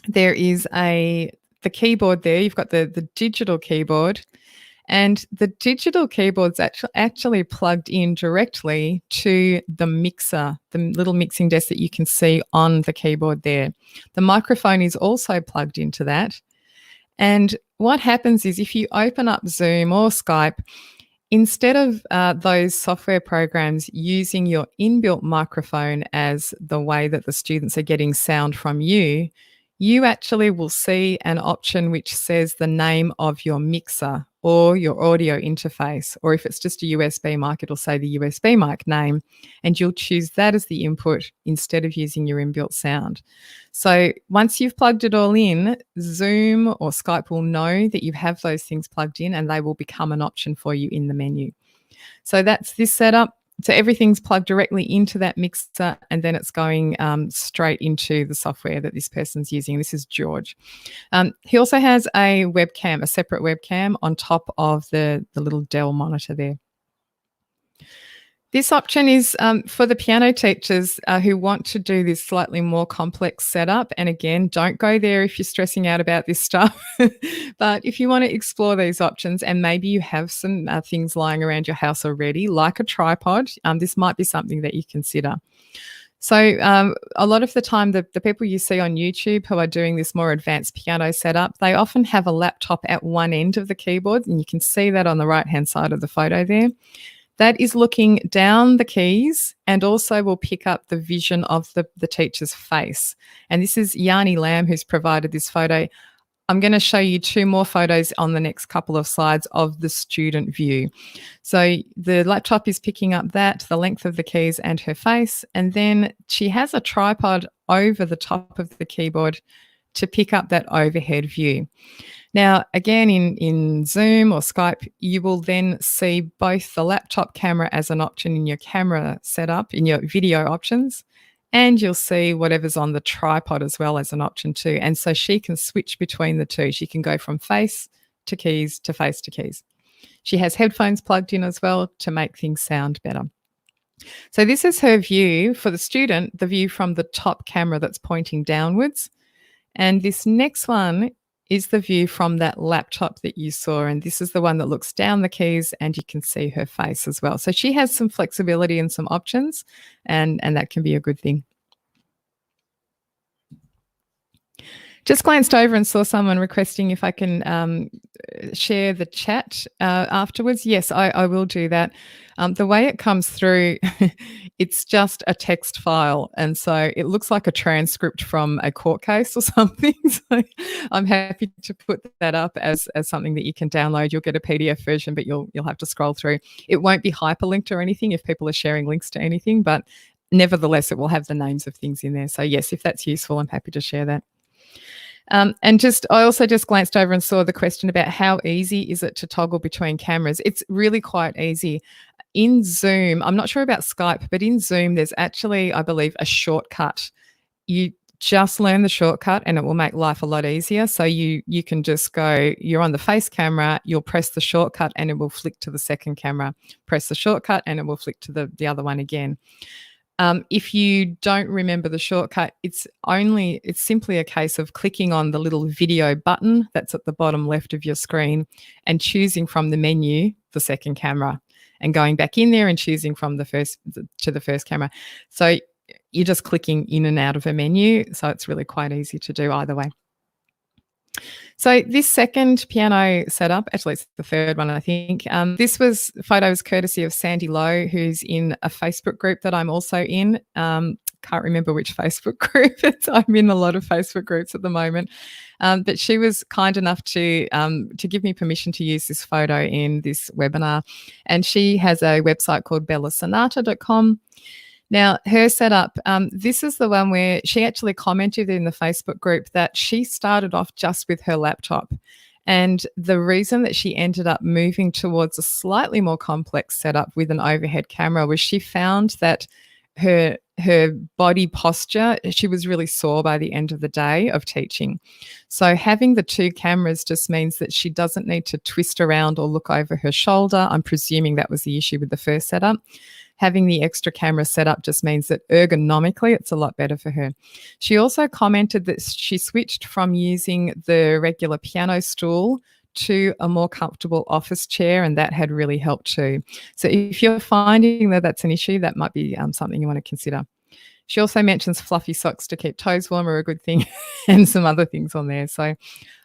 There is the keyboard there. You've got the digital keyboard, and the digital keyboard's actually plugged in directly to the mixer, the little mixing desk that you can see on the keyboard there. The microphone is also plugged into that. And what happens is if you open up Zoom or Skype, instead of those software programs using your inbuilt microphone as the way that the students are getting sound from you, you actually will see an option which says the name of your mixer or your audio interface, or if it's just a USB mic, it'll say the USB mic name, and you'll choose that as the input instead of using your inbuilt sound. So once you've plugged it all in, Zoom or Skype will know that you have those things plugged in, and they will become an option for you in the menu. So that's this setup. So everything's plugged directly into that mixer, and then it's going straight into the software that this person's using. This is George. He also has a webcam, a separate webcam on top of the little Dell monitor there. This option is for the piano teachers who want to do this slightly more complex setup. And again, don't go there if you're stressing out about this stuff. But if you want to explore these options, and maybe you have some things lying around your house already, like a tripod, this might be something that you consider. So a lot of the time, the people you see on YouTube who are doing this more advanced piano setup, they often have a laptop at one end of the keyboard, and you can see that on the right-hand side of the photo there. That is looking down the keys and also will pick up the vision of the teacher's face. And this is Yanni Lamb who's provided this photo. I'm going to show you two more photos on the next couple of slides of the student view. So the laptop is picking up the length of the keys and her face, and then she has a tripod over the top of the keyboard to pick up that overhead view. Now, again, in Zoom or Skype, you will then see both the laptop camera as an option in your camera setup, in your video options, and you'll see whatever's on the tripod as well as an option too. And so she can switch between the two. She can go from face to keys to face to keys. She has headphones plugged in as well to make things sound better. So this is her view for the student, the view from the top camera that's pointing downwards. And this next one is the view from that laptop that you saw. And this is the one that looks down the keys and you can see her face as well. So she has some flexibility and some options, and that can be a good thing. Just glanced over and saw someone requesting if I can share the chat afterwards. Yes, I will do that. The way it comes through, it's just a text file. And so it looks like a transcript from a court case or something. So I'm happy to put that up as something that you can download. You'll get a PDF version, but you'll have to scroll through. It won't be hyperlinked or anything if people are sharing links to anything, but nevertheless, it will have the names of things in there. So yes, if that's useful, I'm happy to share that. And I also just glanced over and saw the question about how easy is it to toggle between cameras. It's really quite easy. In Zoom, I'm not sure about Skype, but in Zoom, there's actually, I believe, a shortcut. You just learn the shortcut and it will make life a lot easier. So you can just go, you're on the face camera, you'll press the shortcut and it will flick to the second camera. Press the shortcut and it will flick to the other one again. If you don't remember the shortcut, it's simply a case of clicking on the little video button that's at the bottom left of your screen and choosing from the menu the second camera and going back in there and choosing from the first camera. So you're just clicking in and out of a menu. So it's really quite easy to do either way. So this second piano setup, actually it's the third one, I think. This photo was courtesy of Sandy Lowe, who's in a Facebook group that I'm also in. Can't remember which Facebook group. I'm in a lot of Facebook groups at the moment. But she was kind enough to give me permission to use this photo in this webinar. And she has a website called bellasonata.com. Now, her setup, this is the one where she actually commented in the Facebook group that she started off just with her laptop. And the reason that she ended up moving towards a slightly more complex setup with an overhead camera was she found that her body posture, she was really sore by the end of the day of teaching. So having the two cameras just means that she doesn't need to twist around or look over her shoulder. I'm presuming that was the issue with the first setup. Having the extra camera set up just means that ergonomically it's a lot better for her. She also commented that she switched from using the regular piano stool to a more comfortable office chair, and that had really helped too. So if you're finding that that's an issue, that might be something you want to consider. She also mentions fluffy socks to keep toes warm are a good thing and some other things on there. So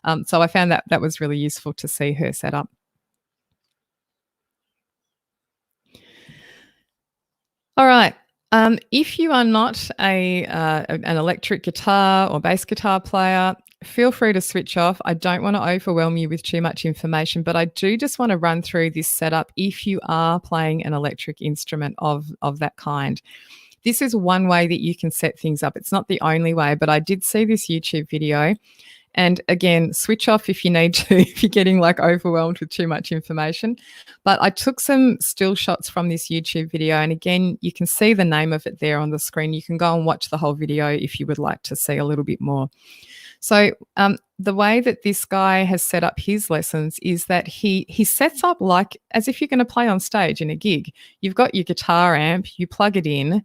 I found that was really useful to see her set up. All right. If you are not an electric guitar or bass guitar player, feel free to switch off. I don't want to overwhelm you with too much information, but I do just want to run through this setup if you are playing an electric instrument of that kind. This is one way that you can set things up. It's not the only way, but I did see this YouTube video. And again, switch off if you need to, if you're getting like overwhelmed with too much information. But I took some still shots from this YouTube video. And again, you can see the name of it there on the screen. You can go and watch the whole video if you would like to see a little bit more. So the way that this guy has set up his lessons is that he sets up like as if you're going to play on stage in a gig. You've got your guitar amp, you plug it in,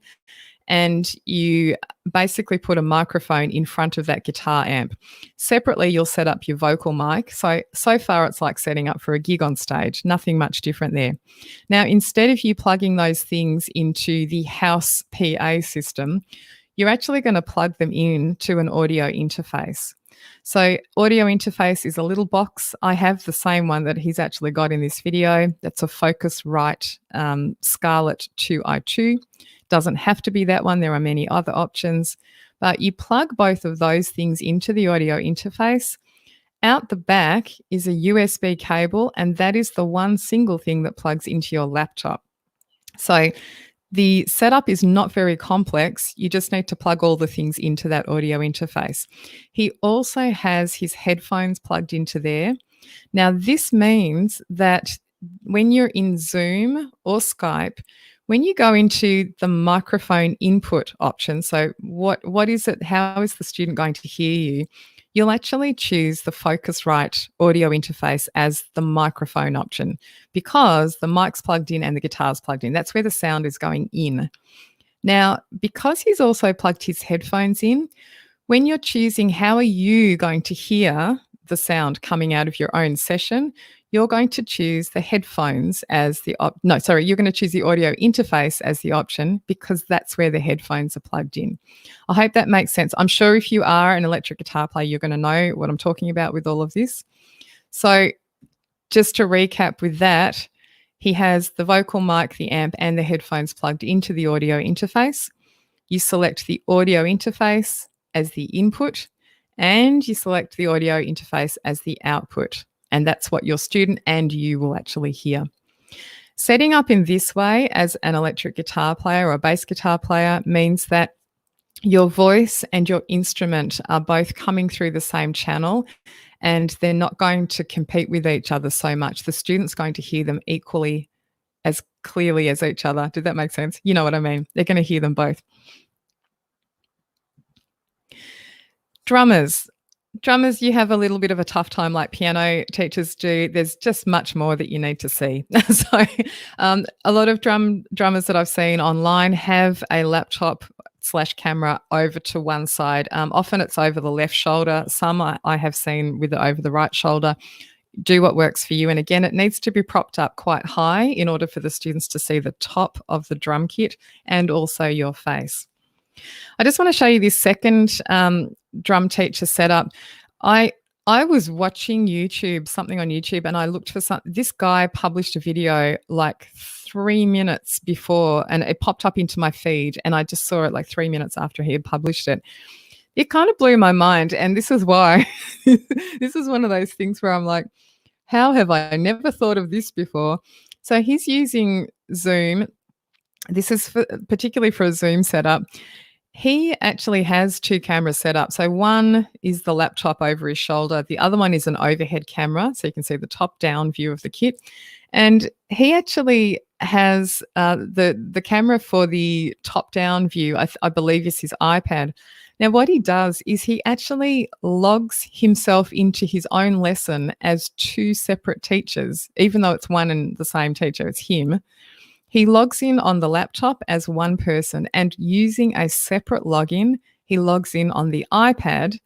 and you basically put a microphone in front of that guitar amp. Separately, you'll set up your vocal mic. So far, it's like setting up for a gig on stage. Nothing much different there. Now, instead of you plugging those things into the house PA system, you're actually going to plug them in to an audio interface. So audio interface is a little box. I have the same one that he's actually got in this video. That's a Focusrite Scarlett 2i2. Doesn't have to be that one. There are many other options. But you plug both of those things into the audio interface. Out the back is a USB cable, and that is the one single thing that plugs into your laptop. So the setup is not very complex. You just need to plug all the things into that audio interface. He also has his headphones plugged into there. Now, this means that when you're in Zoom or Skype, When you go into the microphone input option, so what is it? How is the student going to hear you? You'll actually choose the Focusrite audio interface as the microphone option because the mic's plugged in and the guitar's plugged in. That's where the sound is going in. Now, because he's also plugged his headphones in, when you're choosing how are you going to hear the sound coming out of your own session, you're going to choose the headphones as the you're going to choose the audio interface as the option because that's where the headphones are plugged in. I hope that makes sense. I'm sure if you are an electric guitar player, you're going to know what I'm talking about with all of this. So just to recap with that, he has the vocal mic, the amp, and the headphones plugged into the audio interface. You select the audio interface as the input, and you select the audio interface as the output. And that's what your student and you will actually hear. Setting up in this way as an electric guitar player or a bass guitar player means that your voice and your instrument are both coming through the same channel and they're not going to compete with each other so much. The student's going to hear them equally as clearly as each other. Did that make sense? You know what I mean? They're going to hear them both. Drummers, you have a little bit of a tough time like piano teachers do. There's just much more that you need to see. So a lot of drummers that I've seen online have a laptop / camera over to one side. Often it's over the left shoulder. Some I have seen with it over the right shoulder. Do what works for you. And again, it needs to be propped up quite high in order for the students to see the top of the drum kit and also your face. I just want to show you this second drum teacher setup. I was watching something on YouTube, and I looked for something. This guy published a video like 3 minutes before, and it popped up into my feed, and I just saw it like 3 minutes after he had published it. It kind of blew my mind, and this is why. This is one of those things where I'm like, how have I never thought of this before? So he's using Zoom. This is particularly for a Zoom setup. He actually has 2 cameras set up. So one is the laptop over his shoulder. The other one is an overhead camera, so you can see the top-down view of the kit. And he actually has the camera for the top-down view, I believe is his iPad. Now, what he does is he actually logs himself into his own lesson as 2 separate teachers, even though it's one and the same teacher, it's him. He logs in on the laptop as one person, and using a separate login, he logs in on the iPad.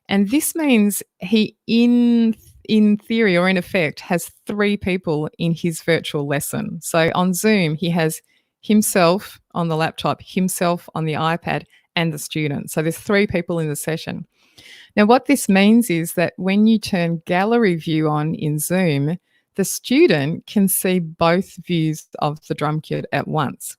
And this means he, in theory or in effect, has 3 people in his virtual lesson. So on Zoom, he has himself on the laptop, himself on the iPad, and the student. So there's 3 people in the session. Now, what this means is that when you turn gallery view on in Zoom, the student can see both views of the drum kit at once.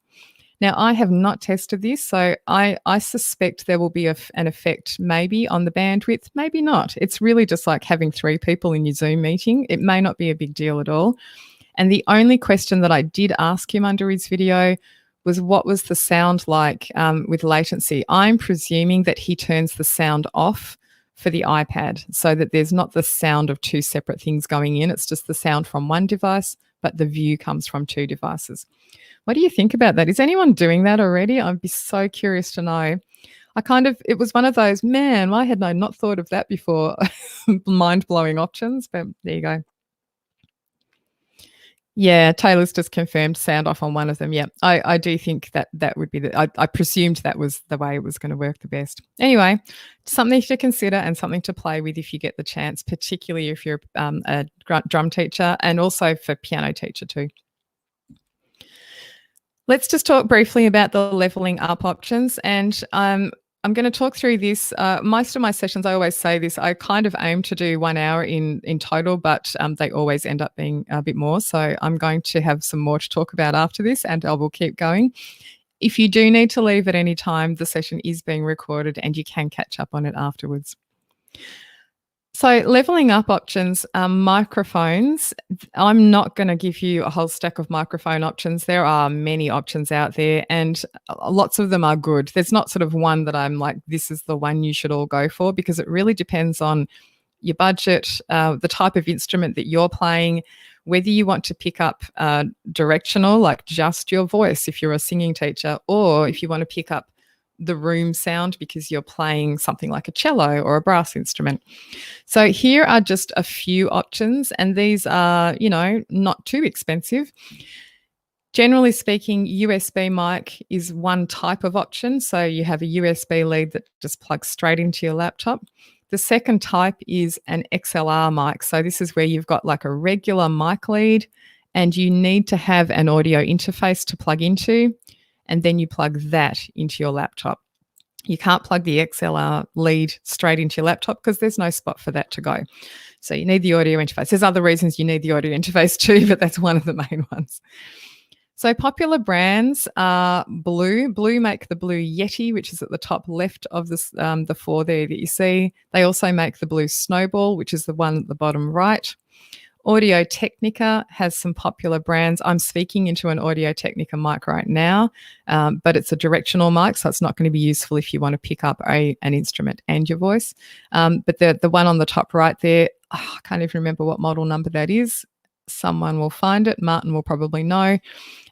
Now, I have not tested this, so I suspect there will be an effect maybe on the bandwidth, maybe not. It's really just like having 3 people in your Zoom meeting. It may not be a big deal at all. And the only question that I did ask him under his video was what was the sound like with latency. I'm presuming that he turns the sound off for the iPad so that there's not the sound of 2 separate things going in. It's just the sound from one device, but the view comes from 2 devices. What do you think about that? Is anyone doing that already? I'd be so curious to know. It was one of those, man, why had I not thought of that before? Mind-blowing options, but there you go. Yeah, Taylor's just confirmed sound off on one of them. Yeah, I do think that would be I presumed that was the way it was going to work the best. Anyway, something to consider and something to play with if you get the chance, particularly if you're a drum teacher and also for piano teacher too. Let's just talk briefly about the leveling up options, and I'm going to talk through this. Most of my sessions, I always say this, I kind of aim to do 1 hour in total, but they always end up being a bit more. So I'm going to have some more to talk about after this, and I will keep going. If you do need to leave at any time, the session is being recorded and you can catch up on it afterwards. So leveling up options, microphones. I'm not going to give you a whole stack of microphone options. There are many options out there and lots of them are good. There's not sort of one that I'm like, this is the one you should all go for, because it really depends on your budget, the type of instrument that you're playing, whether you want to pick up directional, like just your voice if you're a singing teacher, or if you want to pick up the room sound because you're playing something like a cello or a brass instrument. So here are just a few options, and these are, not too expensive. Generally speaking, USB mic is one type of option. So you have a USB lead that just plugs straight into your laptop. The second type is an XLR mic. So this is where you've got like a regular mic lead and you need to have an audio interface to plug into, and then you plug that into your laptop. You can't plug the XLR lead straight into your laptop because there's no spot for that to go. So you need the audio interface. There's other reasons you need the audio interface too, but that's one of the main ones. So popular brands are Blue. Blue make the Blue Yeti, which is at the top left of this, the four there that you see. They also make the Blue Snowball, which is the one at the bottom right. Audio Technica has some popular brands. I'm speaking into an Audio Technica mic right now, but it's a directional mic, so it's not going to be useful if you want to pick up an instrument and your voice. But the one on the top right there, I can't even remember what model number that is. Someone will find it. Martin will probably know.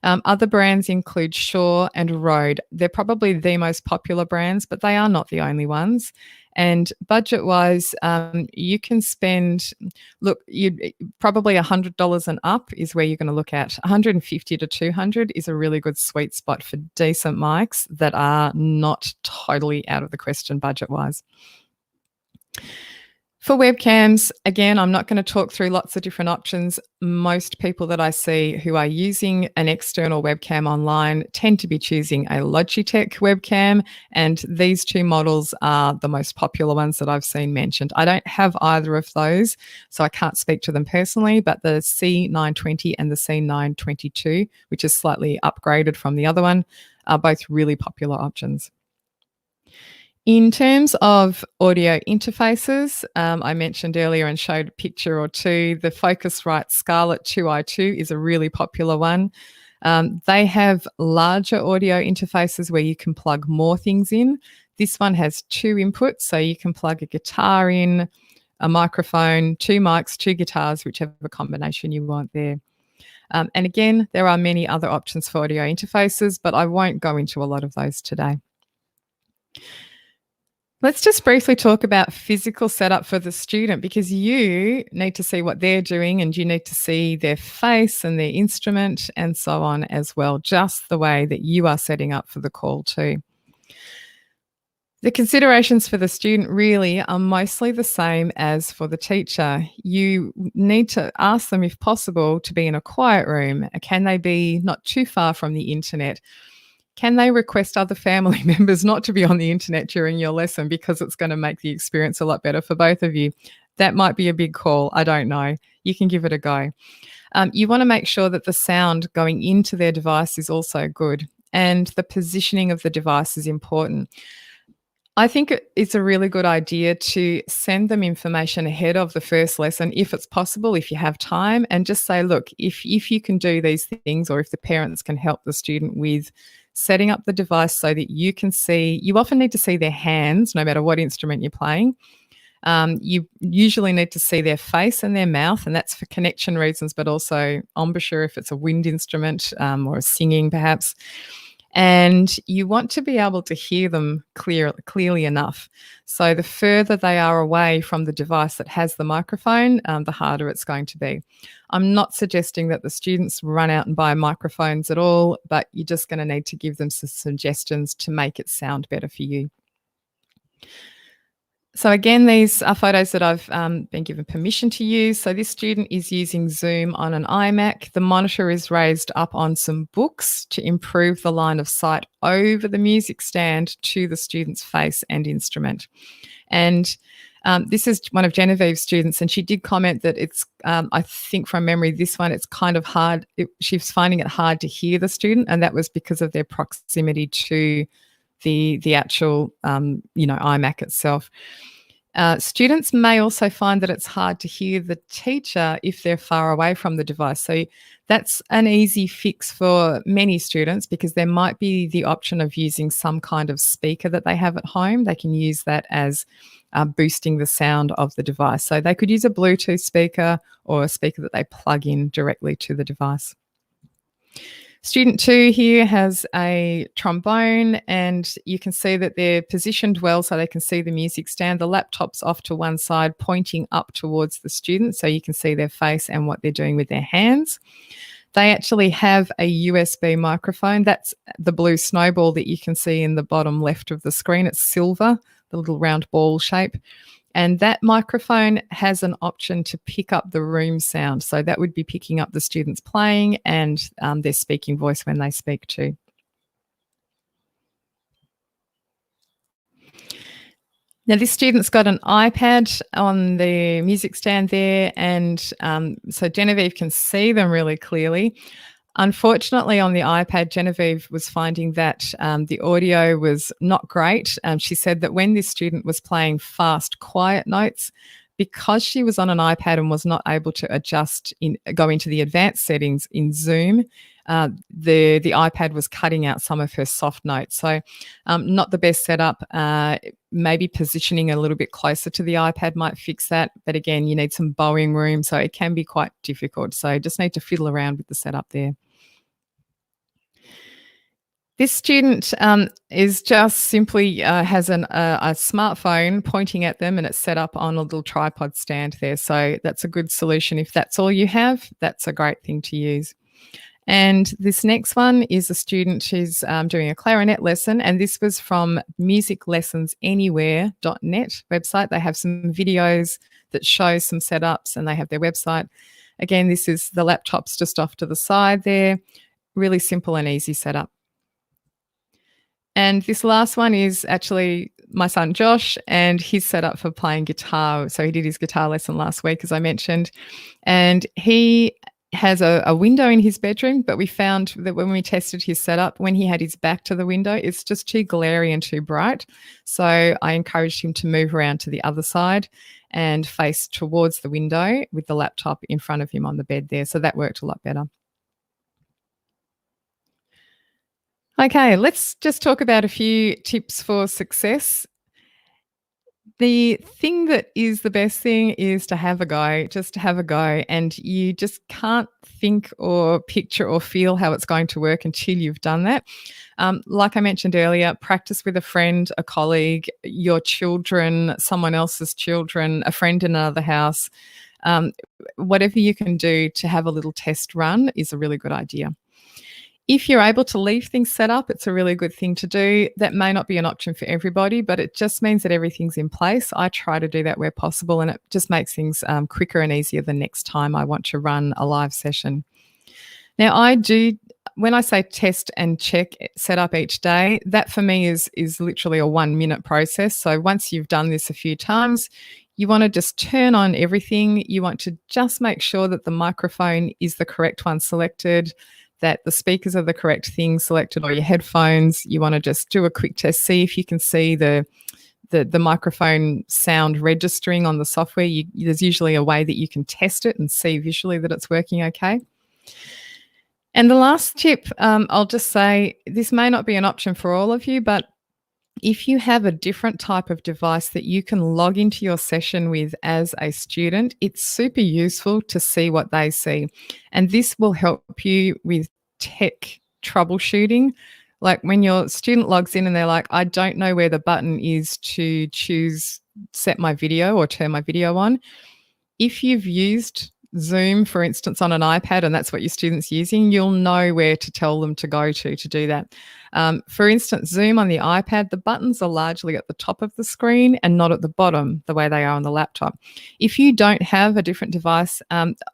Other brands include Shaw and Rode. They're probably the most popular brands, but they are not the only ones. And budget-wise, you can spend, probably $100 and up is where you're going to look at. $150 to $200 is a really good sweet spot for decent mics that are not totally out of the question budget-wise. For webcams, again, I'm not going to talk through lots of different options. Most people that I see who are using an external webcam online tend to be choosing a Logitech webcam, and these two models are the most popular ones that I've seen mentioned. I don't have either of those, so I can't speak to them personally, but the C920 and the C922, which is slightly upgraded from the other one, are both really popular options. In terms of audio interfaces, I mentioned earlier and showed a picture or two, the Focusrite Scarlett 2i2 is a really popular one. They have larger audio interfaces where you can plug more things in. This one has two inputs, so you can plug a guitar in, a microphone, two mics, two guitars, whichever combination you want there. And again, there are many other options for audio interfaces, but I won't go into a lot of those today. Let's just briefly talk about physical setup for the student, because you need to see what they're doing and you need to see their face and their instrument and so on as well, just the way that you are setting up for the call too. The considerations for the student really are mostly the same as for the teacher. You need to ask them, if possible, to be in a quiet room. Can they be not too far from the internet? Can they request other family members not to be on the internet during your lesson because it's going to make the experience a lot better for both of you? That might be a big call. I don't know. You can give it a go. You want to make sure that the sound going into their device is also good, and the positioning of the device is important. I think it's a really good idea to send them information ahead of the first lesson, if it's possible, if you have time, and just say, look, if you can do these things, or if the parents can help the student with setting up the device so that you can see, you often need to see their hands, no matter what instrument you're playing. You usually need to see their face and their mouth, and that's for connection reasons, but also embouchure if it's a wind instrument, or singing perhaps. And you want to be able to hear them clearly enough. So the further they are away from the device that has the microphone, the harder it's going to be. I'm not suggesting that the students run out and buy microphones at all, but you're just going to need to give them some suggestions to make it sound better for you. So again, these are photos that I've been given permission to use. So this student is using Zoom on an iMac. The monitor is raised up on some books to improve the line of sight over the music stand to the student's face and instrument. And this is one of Genevieve's students, and she did comment that it's, I think from memory, this one, it's kind of hard. She's finding it hard to hear the student, and that was because of their proximity to the actual, iMac itself. Students may also find that it's hard to hear the teacher if they're far away from the device. So that's an easy fix for many students, because there might be the option of using some kind of speaker that they have at home. They can use that as boosting the sound of the device. So they could use a Bluetooth speaker or a speaker that they plug in directly to the device. Student 2 here has a trombone, and you can see that they're positioned well so they can see the music stand. The laptop's off to one side, pointing up towards the student, so you can see their face and what they're doing with their hands. They actually have a USB microphone. That's the blue snowball that you can see in the bottom left of the screen. It's silver, the little round ball shape. And that microphone has an option to pick up the room sound. So that would be picking up the students playing and their speaking voice when they speak too. Now, this student's got an iPad on the music stand there, and so Genevieve can see them really clearly. Unfortunately, on the iPad, Genevieve was finding that the audio was not great. She said that when this student was playing fast, quiet notes, because she was on an iPad and was not able to go into the advanced settings in Zoom, the iPad was cutting out some of her soft notes. So not the best setup. Maybe positioning a little bit closer to the iPad might fix that. But again, you need some bowing room, so it can be quite difficult. So just need to fiddle around with the setup there. This student is just simply has a smartphone pointing at them, and it's set up on a little tripod stand there. So that's a good solution. If that's all you have, that's a great thing to use. And this next one is a student who's doing a clarinet lesson, and this was from musiclessonsanywhere.net website. They have some videos that show some setups, and they have their website. Again, this is the laptop's just off to the side there. Really simple and easy setup. And this last one is actually my son Josh, and he's set up for playing guitar. So he did his guitar lesson last week, as I mentioned, and he has a window in his bedroom, but we found that when we tested his setup, when he had his back to the window, it's just too glary and too bright. So I encouraged him to move around to the other side and face towards the window with the laptop in front of him on the bed there. So that worked a lot better. Okay, let's just talk about a few tips for success. The thing that is the best thing is to have a go, just to have a go. And you just can't think or picture or feel how it's going to work until you've done that. Like I mentioned earlier, practice with a friend, a colleague, your children, someone else's children, a friend in another house. Whatever you can do to have a little test run is a really good idea. If you're able to leave things set up, it's a really good thing to do. That may not be an option for everybody, but it just means that everything's in place. I try to do that where possible, and it just makes things quicker and easier the next time I want to run a live session. Now, when I say test and check set up each day, that for me is literally a 1 minute process. So once you've done this a few times, you want to just turn on everything. You want to just make sure that the microphone is the correct one selected, that the speakers are the correct thing selected, or your headphones. You want to just do a quick test, see if you can see the microphone sound registering on the software. There's usually a way that you can test it and see visually that it's working okay. And the last tip, I'll just say, this may not be an option for all of you, but if you have a different type of device that you can log into your session with as a student, it's super useful to see what they see. And this will help you with tech troubleshooting. Like when your student logs in and they're like, I don't know where the button is to choose set my video or turn my video on. If you've used Zoom, for instance, on an iPad, and that's what your student's using, you'll know where to tell them to go to do that. For instance, Zoom on the iPad, the buttons are largely at the top of the screen and not at the bottom, the way they are on the laptop. If you don't have a different device,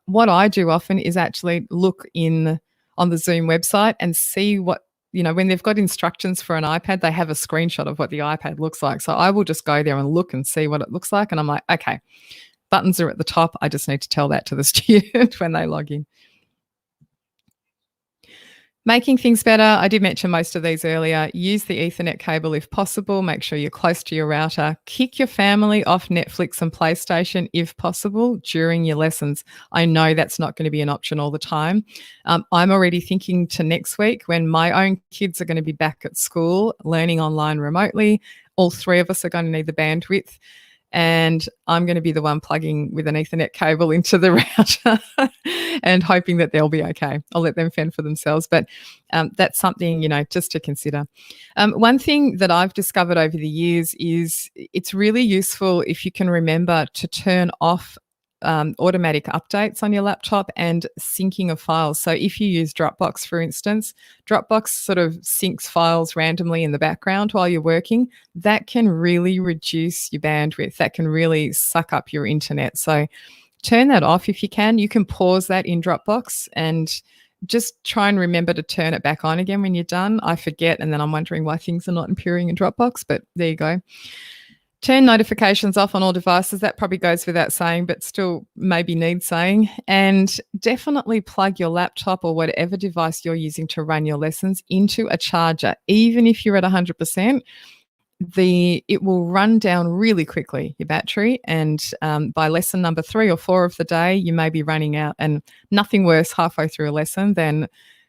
what I do often is actually look on the Zoom website and see what, when they've got instructions for an iPad, they have a screenshot of what the iPad looks like. So I will just go there and look and see what it looks like. And I'm like, okay, buttons are at the top. I just need to tell that to the student when they log in. Making things better, I did mention most of these earlier. Use the Ethernet cable if possible. Make sure you're close to your router. Kick your family off Netflix and PlayStation if possible during your lessons. I know that's not going to be an option all the time. I'm already thinking to next week when my own kids are going to be back at school learning online remotely. All three of us are going to need the bandwidth. And I'm going to be the one plugging with an Ethernet cable into the router and hoping that they'll be okay. I'll let them fend for themselves, but that's something, just to consider. One thing that I've discovered over the years is it's really useful if you can remember to turn off automatic updates on your laptop and syncing of files. So if you use Dropbox, for instance, Dropbox sort of syncs files randomly in the background while you're working. That can really reduce your bandwidth. That can really suck up your internet. So turn that off if you can. You can pause that in Dropbox and just try and remember to turn it back on again when you're done. I forget, and then I'm wondering why things are not appearing in Dropbox, but there you go. Turn notifications off on all devices. That probably goes without saying, but still maybe needs saying. And definitely plug your laptop or whatever device you're using to run your lessons into a charger. Even if you're at 100%, it will run down really quickly, your battery. And by lesson number 3 or 4 of the day, you may be running out. And nothing worse halfway through a lesson than,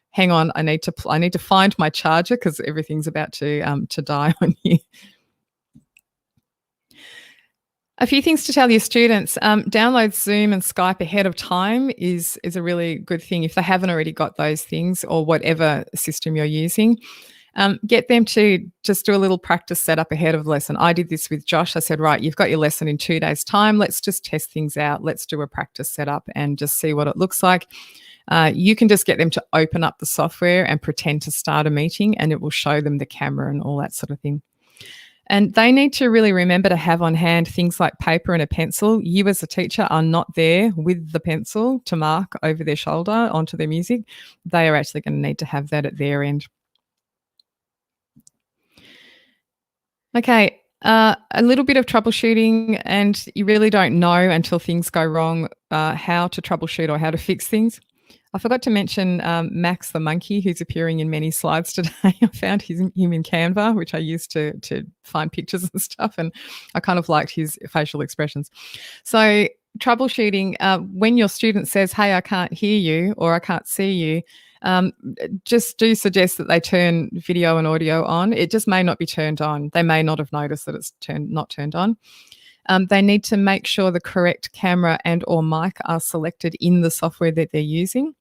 hang on, I need to find my charger because everything's about to die on you. A few things to tell your students. Download Zoom and Skype ahead of time is a really good thing if they haven't already got those things or whatever system you're using. Get them to just do a little practice setup ahead of the lesson. I did this with Josh. I said, right, you've got your lesson in 2 days' time. Let's just test things out. Let's do a practice setup and just see what it looks like. You can just get them to open up the software and pretend to start a meeting, and it will show them the camera and all that sort of thing. And they need to really remember to have on hand things like paper and a pencil. You as a teacher are not there with the pencil to mark over their shoulder onto their music. They are actually going to need to have that at their end. Okay, a little bit of troubleshooting, and you really don't know until things go wrong how to troubleshoot or how to fix things. I forgot to mention Max the monkey, who's appearing in many slides today. I found him in Canva, which I used to find pictures and stuff, and I kind of liked his facial expressions. So troubleshooting, when your student says, hey, I can't hear you or I can't see you, just do suggest that they turn video and audio on. It just may not be turned on. They may not have noticed that it's not turned on. They need to make sure the correct camera and or mic are selected in the software that they're using,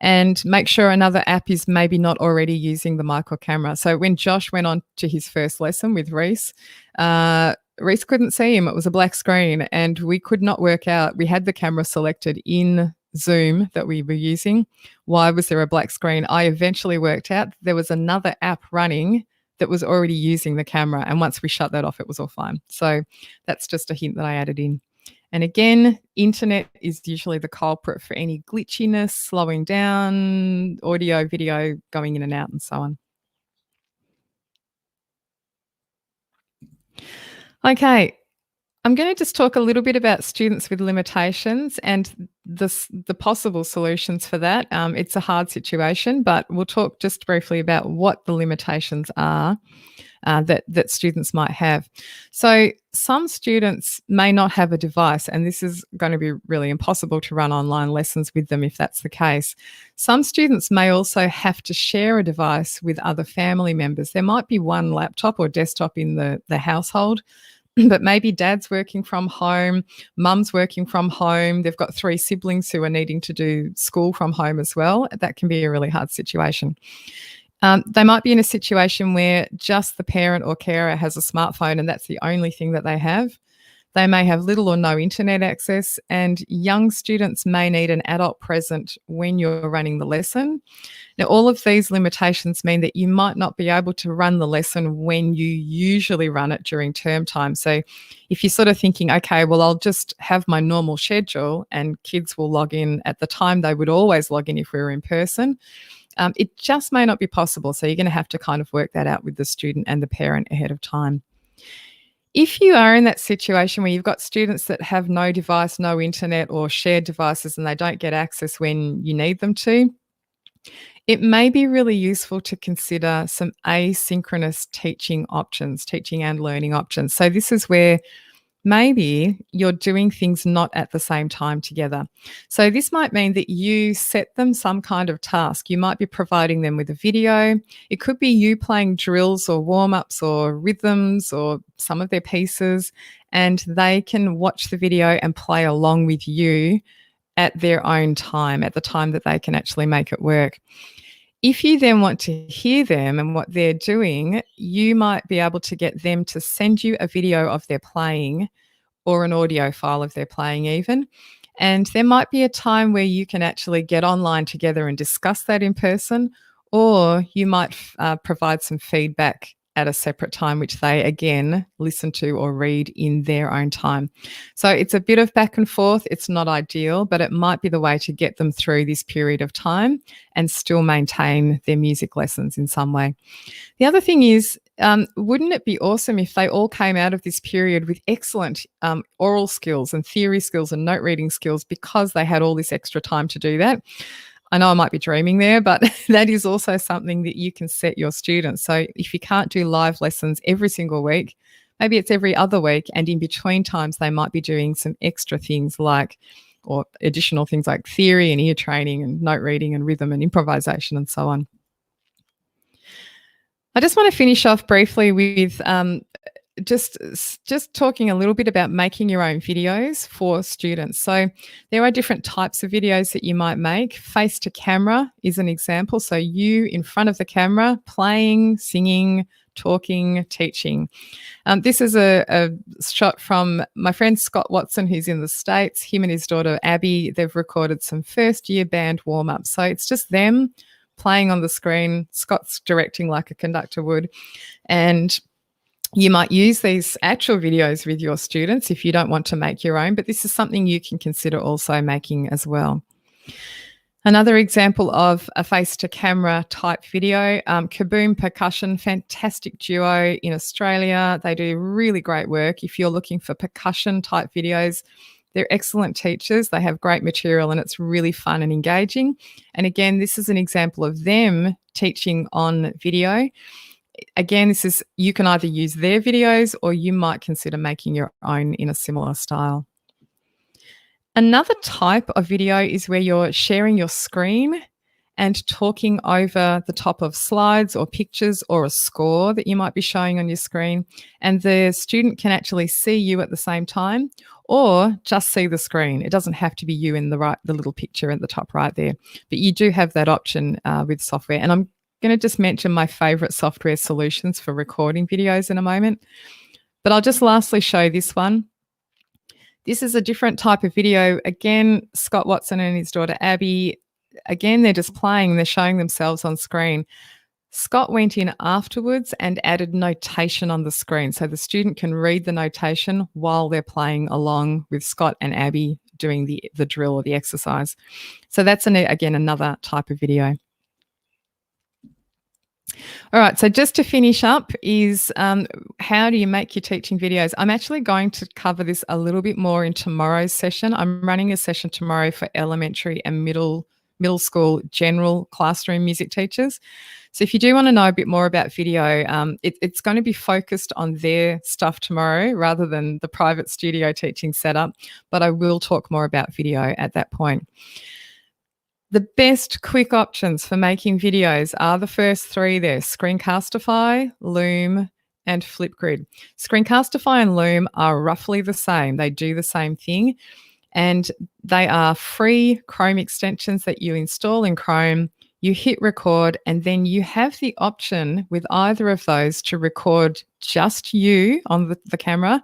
and make sure another app is maybe not already using the mic or camera. So when Josh went on to his first lesson with Reese, Reese couldn't see him. It was a black screen and we could not work out. We had the camera selected in Zoom that we were using. Why was there a black screen? I eventually worked out there was another app running that was already using the camera. And once we shut that off, it was all fine. So that's just a hint that I added in. And again, internet is usually the culprit for any glitchiness, slowing down, audio, video going in and out, and so on. Okay, I'm going to just talk a little bit about students with limitations and the possible solutions for that. It's a hard situation, but we'll talk just briefly about what the limitations are that students might have. So some students may not have a device, and this is going to be really impossible to run online lessons with them if that's the case. Some students may also have to share a device with other family members. There might be one laptop or desktop in the household, but maybe dad's working from home, mum's working from home. They've got 3 siblings who are needing to do school from home as well. That can be a really hard situation. They might be in a situation where just the parent or carer has a smartphone and that's the only thing that they have. They may have little or no internet access, and young students may need an adult present when you're running the lesson. Now, all of these limitations mean that you might not be able to run the lesson when you usually run it during term time. So if you're sort of thinking, okay, well, I'll just have my normal schedule and kids will log in at the time they would always log in if we were in person, it just may not be possible. So you're going to have to kind of work that out with the student and the parent ahead of time. If you are in that situation where you've got students that have no device, no internet, or shared devices, and they don't get access when you need them to, It may be really useful to consider some asynchronous teaching options, teaching and learning options. So, this is where maybe you're doing things not at the same time together. So, this might mean that you set them some kind of task. You might be providing them with a video. It could be you playing drills or warm ups or rhythms or some of their pieces, and they can watch the video and play along with you at their own time, at the time that they can actually make it work. If you then want to hear them and what they're doing, you might be able to get them to send you a video of their playing or an audio file of their playing even. And there might be a time where you can actually get online together and discuss that in person, or you might provide some feedback at a separate time, which they again listen to or read in their own time. So it's a bit of back and forth. It's not ideal, but it might be the way to get them through this period of time and still maintain their music lessons in some way. The other thing is, wouldn't it be awesome if they all came out of this period with excellent oral skills and theory skills and note reading skills because they had all this extra time to do that? I know I might be dreaming there, but that is also something that you can set your students. So if you can't do live lessons every single week, maybe it's every other week, and in between times they might be doing some extra things like, or additional things like theory and ear training and note reading and rhythm and improvisation and so on. I just want to finish off briefly with just talking a little bit about making your own videos for students. So there are different types of videos that you might make. Face to camera is an example. So you in front of the camera, playing, singing, talking, teaching. This is a shot from my friend Scott Watson, who's in the States. Him and his daughter Abby, they've recorded some first year band warm-ups. So it's just them playing on the screen. Scott's directing like a conductor would. And you might use these actual videos with your students if you don't want to make your own, but this is something you can consider also making as well. Another example of a face-to-camera type video, Kaboom Percussion, fantastic duo in Australia. They do really great work. If you're looking for percussion type videos, they're excellent teachers. They have great material and it's really fun and engaging. And again, this is an example of them teaching on video. Again, this is, you can either use their videos or you might consider making your own in a similar style. Another type of video is where you're sharing your screen and talking over the top of slides or pictures or a score that you might be showing on your screen, and the student can actually see you at the same time or just see the screen. It doesn't have to be you in the little picture at the top right there, but you do have that option with software. And I'm going to just mention my favorite software solutions for recording videos in a moment, but I'll just lastly show this one. This is a different type of video. Again, Scott Watson and his daughter Abby, again, they're just playing, they're showing themselves on screen. Scott went in afterwards and added notation on the screen so the student can read the notation while they're playing along with Scott and Abby doing the drill or the exercise. So that's, again, another type of video. All right, so just to finish up is how do you make your teaching videos? I'm actually going to cover this a little bit more in tomorrow's session. I'm running a session tomorrow for elementary and middle school general classroom music teachers. So if you do want to know a bit more about video, it's going to be focused on their stuff tomorrow rather than the private studio teaching setup, but I will talk more about video at that point. The best quick options for making videos are the first three there: Screencastify, Loom, and Flipgrid. Screencastify and Loom are roughly the same. They do the same thing, and they are free Chrome extensions that you install in Chrome. You hit record, and then you have the option with either of those to record just you on the camera,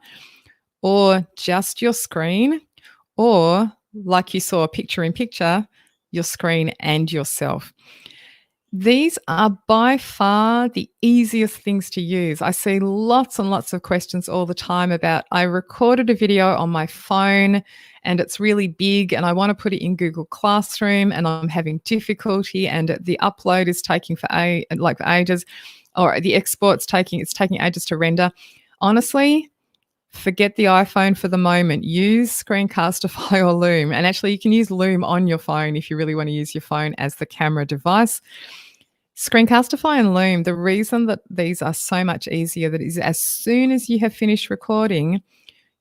or just your screen, or like you saw picture in picture, your screen and yourself. These are by far the easiest things to use. I see lots and lots of questions all the time about, I recorded a video on my phone and it's really big and I want to put it in Google Classroom and I'm having difficulty and the upload is taking for ages, or the export's taking ages to render. Honestly, Forget the iPhone for the moment. Use Screencastify or Loom. And actually, you can use Loom on your phone if you really want to use your phone as the camera device. Screencastify and Loom, the reason that these are so much easier that is as soon as you have finished recording,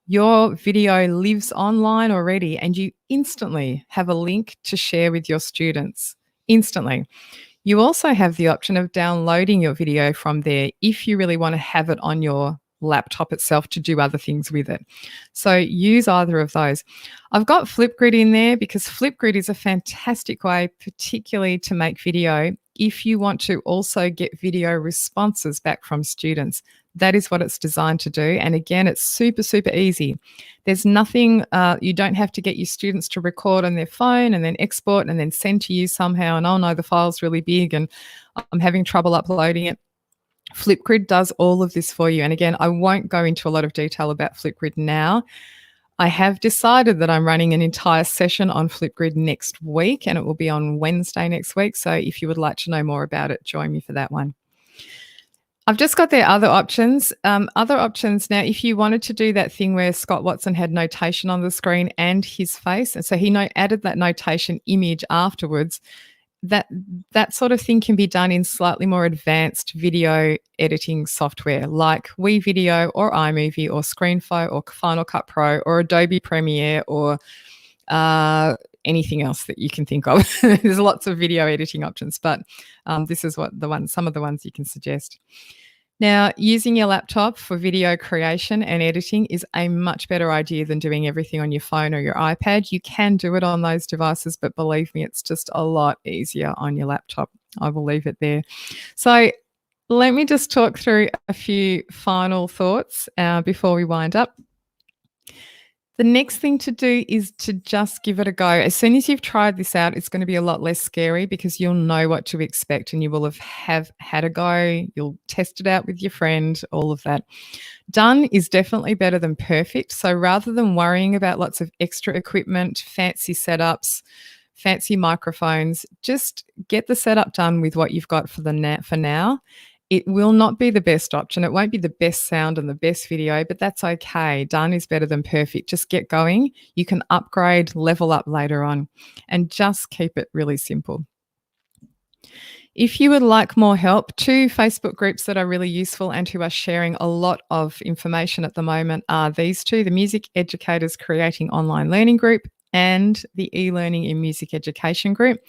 your video lives online already and you instantly have a link to share with your students. Instantly. You also have the option of downloading your video from there if you really want to have it on your laptop itself to do other things with it. So use either of those. I've got Flipgrid in there because Flipgrid is a fantastic way, particularly to make video if you want to also get video responses back from students. That is what it's designed to do. And again, it's super, super easy. There's nothing, you don't have to get your students to record on their phone and then export and then send to you somehow. And oh no, the file's really big and I'm having trouble uploading it. Flipgrid does all of this for you. And again, I won't go into a lot of detail about Flipgrid now. I have decided that I'm running an entire session on Flipgrid next week, and it will be on Wednesday next week. So if you would like to know more about it, join me for that one. I've just got their other options. Other options now, if you wanted to do that thing where Scott Watson had notation on the screen and his face, and so he added that notation image afterwards, that sort of thing can be done in slightly more advanced video editing software like WeVideo or iMovie or ScreenFlow or Final Cut Pro or Adobe Premiere or anything else that you can think of. There's lots of video editing options, but this is some of the ones you can suggest. Now, using your laptop for video creation and editing is a much better idea than doing everything on your phone or your iPad. You can do it on those devices, but believe me, it's just a lot easier on your laptop. I will leave it there. So let me just talk through a few final thoughts before we wind up. The next thing to do is to just give it a go. As soon as you've tried this out, it's going to be a lot less scary because you'll know what to expect and you will have had a go. You'll test it out with your friend, all of that. Done is definitely better than perfect. So rather than worrying about lots of extra equipment, fancy setups, fancy microphones, just get the setup done with what you've got for now. It will not be the best option. It won't be the best sound and the best video, but that's okay. Done is better than perfect. Just get going. You can upgrade, level up later on, and just keep it really simple. If you would like more help, 2 Facebook groups that are really useful and who are sharing a lot of information at the moment are these 2, the Music Educators Creating Online Learning Group and the E-Learning in Music Education Group.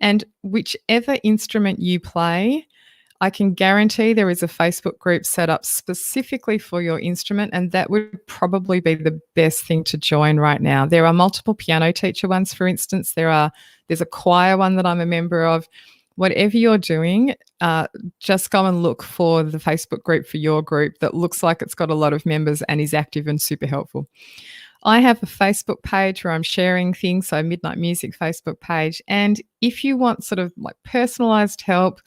And whichever instrument you play, I can guarantee there is a Facebook group set up specifically for your instrument, and that would probably be the best thing to join right now. There are multiple piano teacher ones, for instance. There's a choir one that I'm a member of. Whatever you're doing, just go and look for the Facebook group for your group that looks like it's got a lot of members and is active and super helpful. I have a Facebook page where I'm sharing things, so Midnight Music Facebook page. And if you want sort of like personalized help,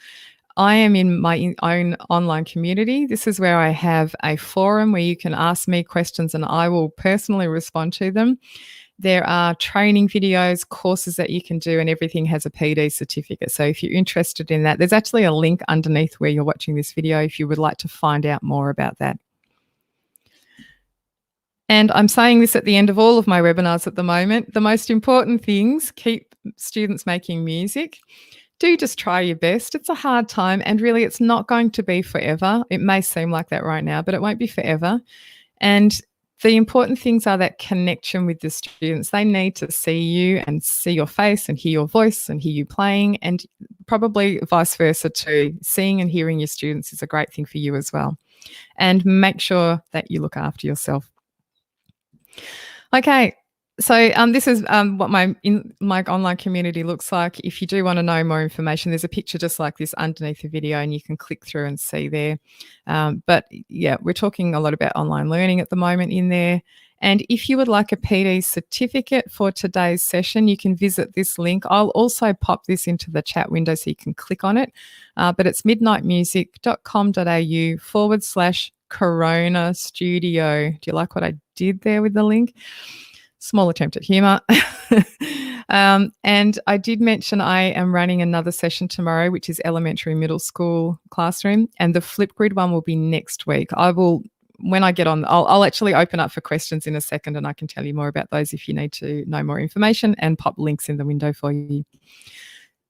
I am in my own online community. This is where I have a forum where you can ask me questions and I will personally respond to them. There are training videos, courses that you can do, and everything has a PD certificate. So if you're interested in that, there's actually a link underneath where you're watching this video if you would like to find out more about that. And I'm saying this at the end of all of my webinars at the moment. The most important things, keep students making music. Do just try your best. It's a hard time and really it's not going to be forever. It may seem like that right now, but it won't be forever. And the important things are that connection with the students. They need to see you and see your face and hear your voice and hear you playing, and probably vice versa too. Seeing and hearing your students is a great thing for you as well. And make sure that you look after yourself. Okay. So this is what my online community looks like. If you do want to know more information, there's a picture just like this underneath the video and you can click through and see there. But yeah, we're talking a lot about online learning at the moment in there. And if you would like a PD certificate for today's session, you can visit this link. I'll also pop this into the chat window so you can click on it. But it's midnightmusic.com.au/Corona Studio. Do you like what I did there with the link? Small attempt at humour. And I did mention I am running another session tomorrow, which is elementary middle school classroom, and the Flipgrid one will be next week. I will when I get on, I'll actually open up for questions in a second, and I can tell you more about those if you need to know more information, and pop links in the window for you.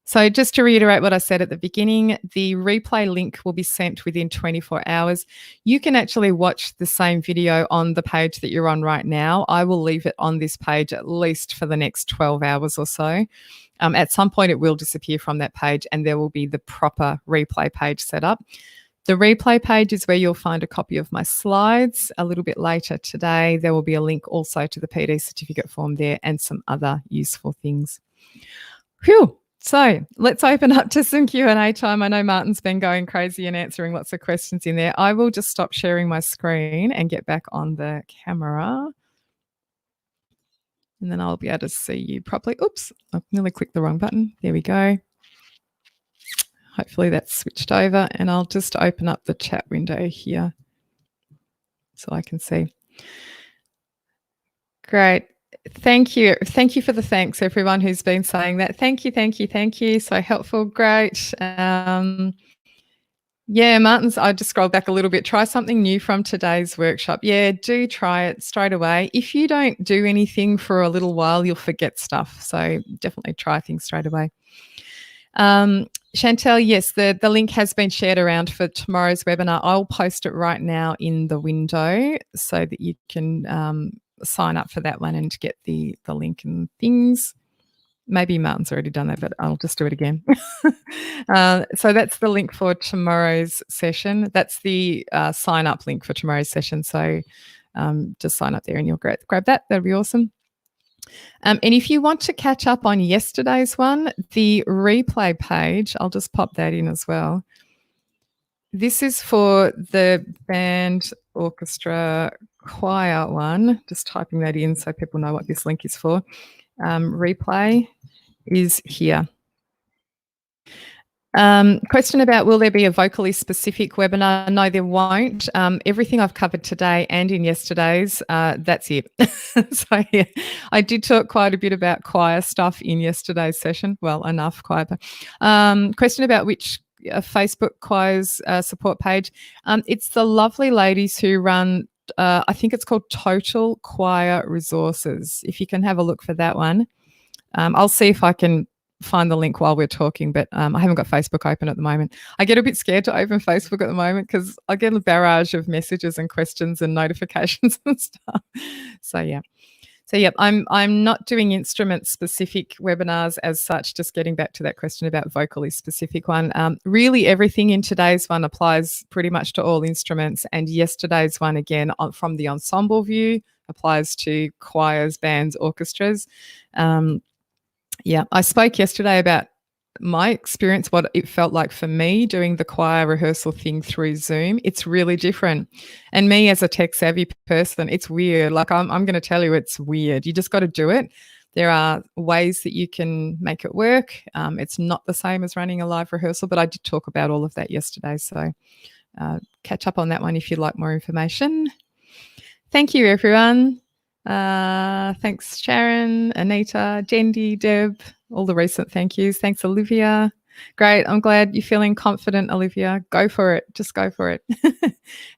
So just to reiterate what I said at the beginning, the replay link will be sent within 24 hours. You can actually watch the same video on the page that you're on right now. I will leave it on this page at least for the next 12 hours or so. At some point, it will disappear from that page, and there will be the proper replay page set up. The replay page is where you'll find a copy of my slides. A little bit later today, there will be a link also to the PD certificate form there and some other useful things. Phew. So let's open up to some Q&A time. I know Martin's been going crazy and answering lots of questions in there. I will just stop sharing my screen and get back on the camera. And then I'll be able to see you properly. Oops, I've nearly clicked the wrong button. There we go. Hopefully that's switched over, and I'll just open up the chat window here so I can see. Great. Thank you. Thank you for the thanks, everyone who's been saying that. Thank you, thank you, thank you. So helpful. Great. Yeah, Martin's, I just scrolled back a little bit. Try something new from today's workshop. Yeah, do try it straight away. If you don't do anything for a little while, you'll forget stuff. So definitely try things straight away. Chantel, yes, the link has been shared around for tomorrow's webinar. I'll post it right now in the window so that you can sign up for that one and get the link and things. Maybe Martin's already done that, but I'll just do it again. So that's the link for tomorrow's session. That's the sign up link for tomorrow's session. So just sign up there and you'll grab that. That'll be awesome. And if you want to catch up on yesterday's one, the replay page, I'll just pop that in as well. This is for the band, orchestra, choir one. Just typing that in so people know what this link is for. Replay is here. Question about, will there be a vocally specific webinar? No, there won't. Everything I've covered today and in yesterday's, that's it. So yeah, I did talk quite a bit about choir stuff in yesterday's session. Well, enough choir. Question about which Facebook choirs support page. It's the lovely ladies who run, I think it's called Total Choir Resources. If you can have a look for that one. I'll see if I can find the link while we're talking, but I haven't got Facebook open at the moment. I get a bit scared to open Facebook at the moment because I get a barrage of messages and questions and notifications and stuff. So yeah. I'm not doing instrument specific webinars as such, just getting back to that question about vocally specific one. Really everything in today's one applies pretty much to all instruments, and yesterday's one again from the ensemble view applies to choirs, bands, orchestras. Yeah, I spoke yesterday about my experience, what it felt like for me doing the choir rehearsal thing through Zoom. It's really different. And me as a tech savvy person, it's weird. Like I'm going to tell you, it's weird. You just got to do it. There are ways that you can make it work. It's not the same as running a live rehearsal, but I did talk about all of that yesterday. So catch up on that one if you'd like more information. Thank you, everyone. Thanks, Sharon, Anita, Jendi, Deb, all the recent thank yous. Thanks, Olivia. Great. I'm glad you're feeling confident, Olivia. Go for it. Just go for it.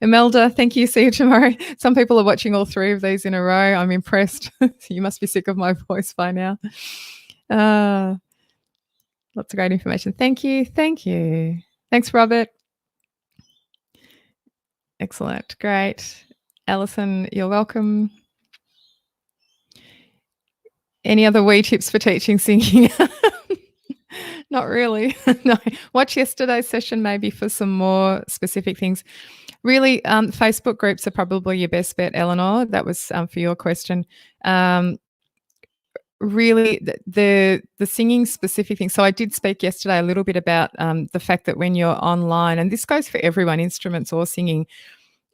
Imelda, thank you. See you tomorrow. Some people are watching all three of these in a row. I'm impressed. You must be sick of my voice by now. Lots of great information. Thank you. Thank you. Thanks, Robert. Excellent. Great. Alison, you're welcome. Any other wee tips for teaching singing? Not really. No. Watch yesterday's session maybe for some more specific things. Really, Facebook groups are probably your best bet, Eleanor. That was for your question. Really, the singing specific thing. So I did speak yesterday a little bit about the fact that when you're online, and this goes for everyone, instruments or singing,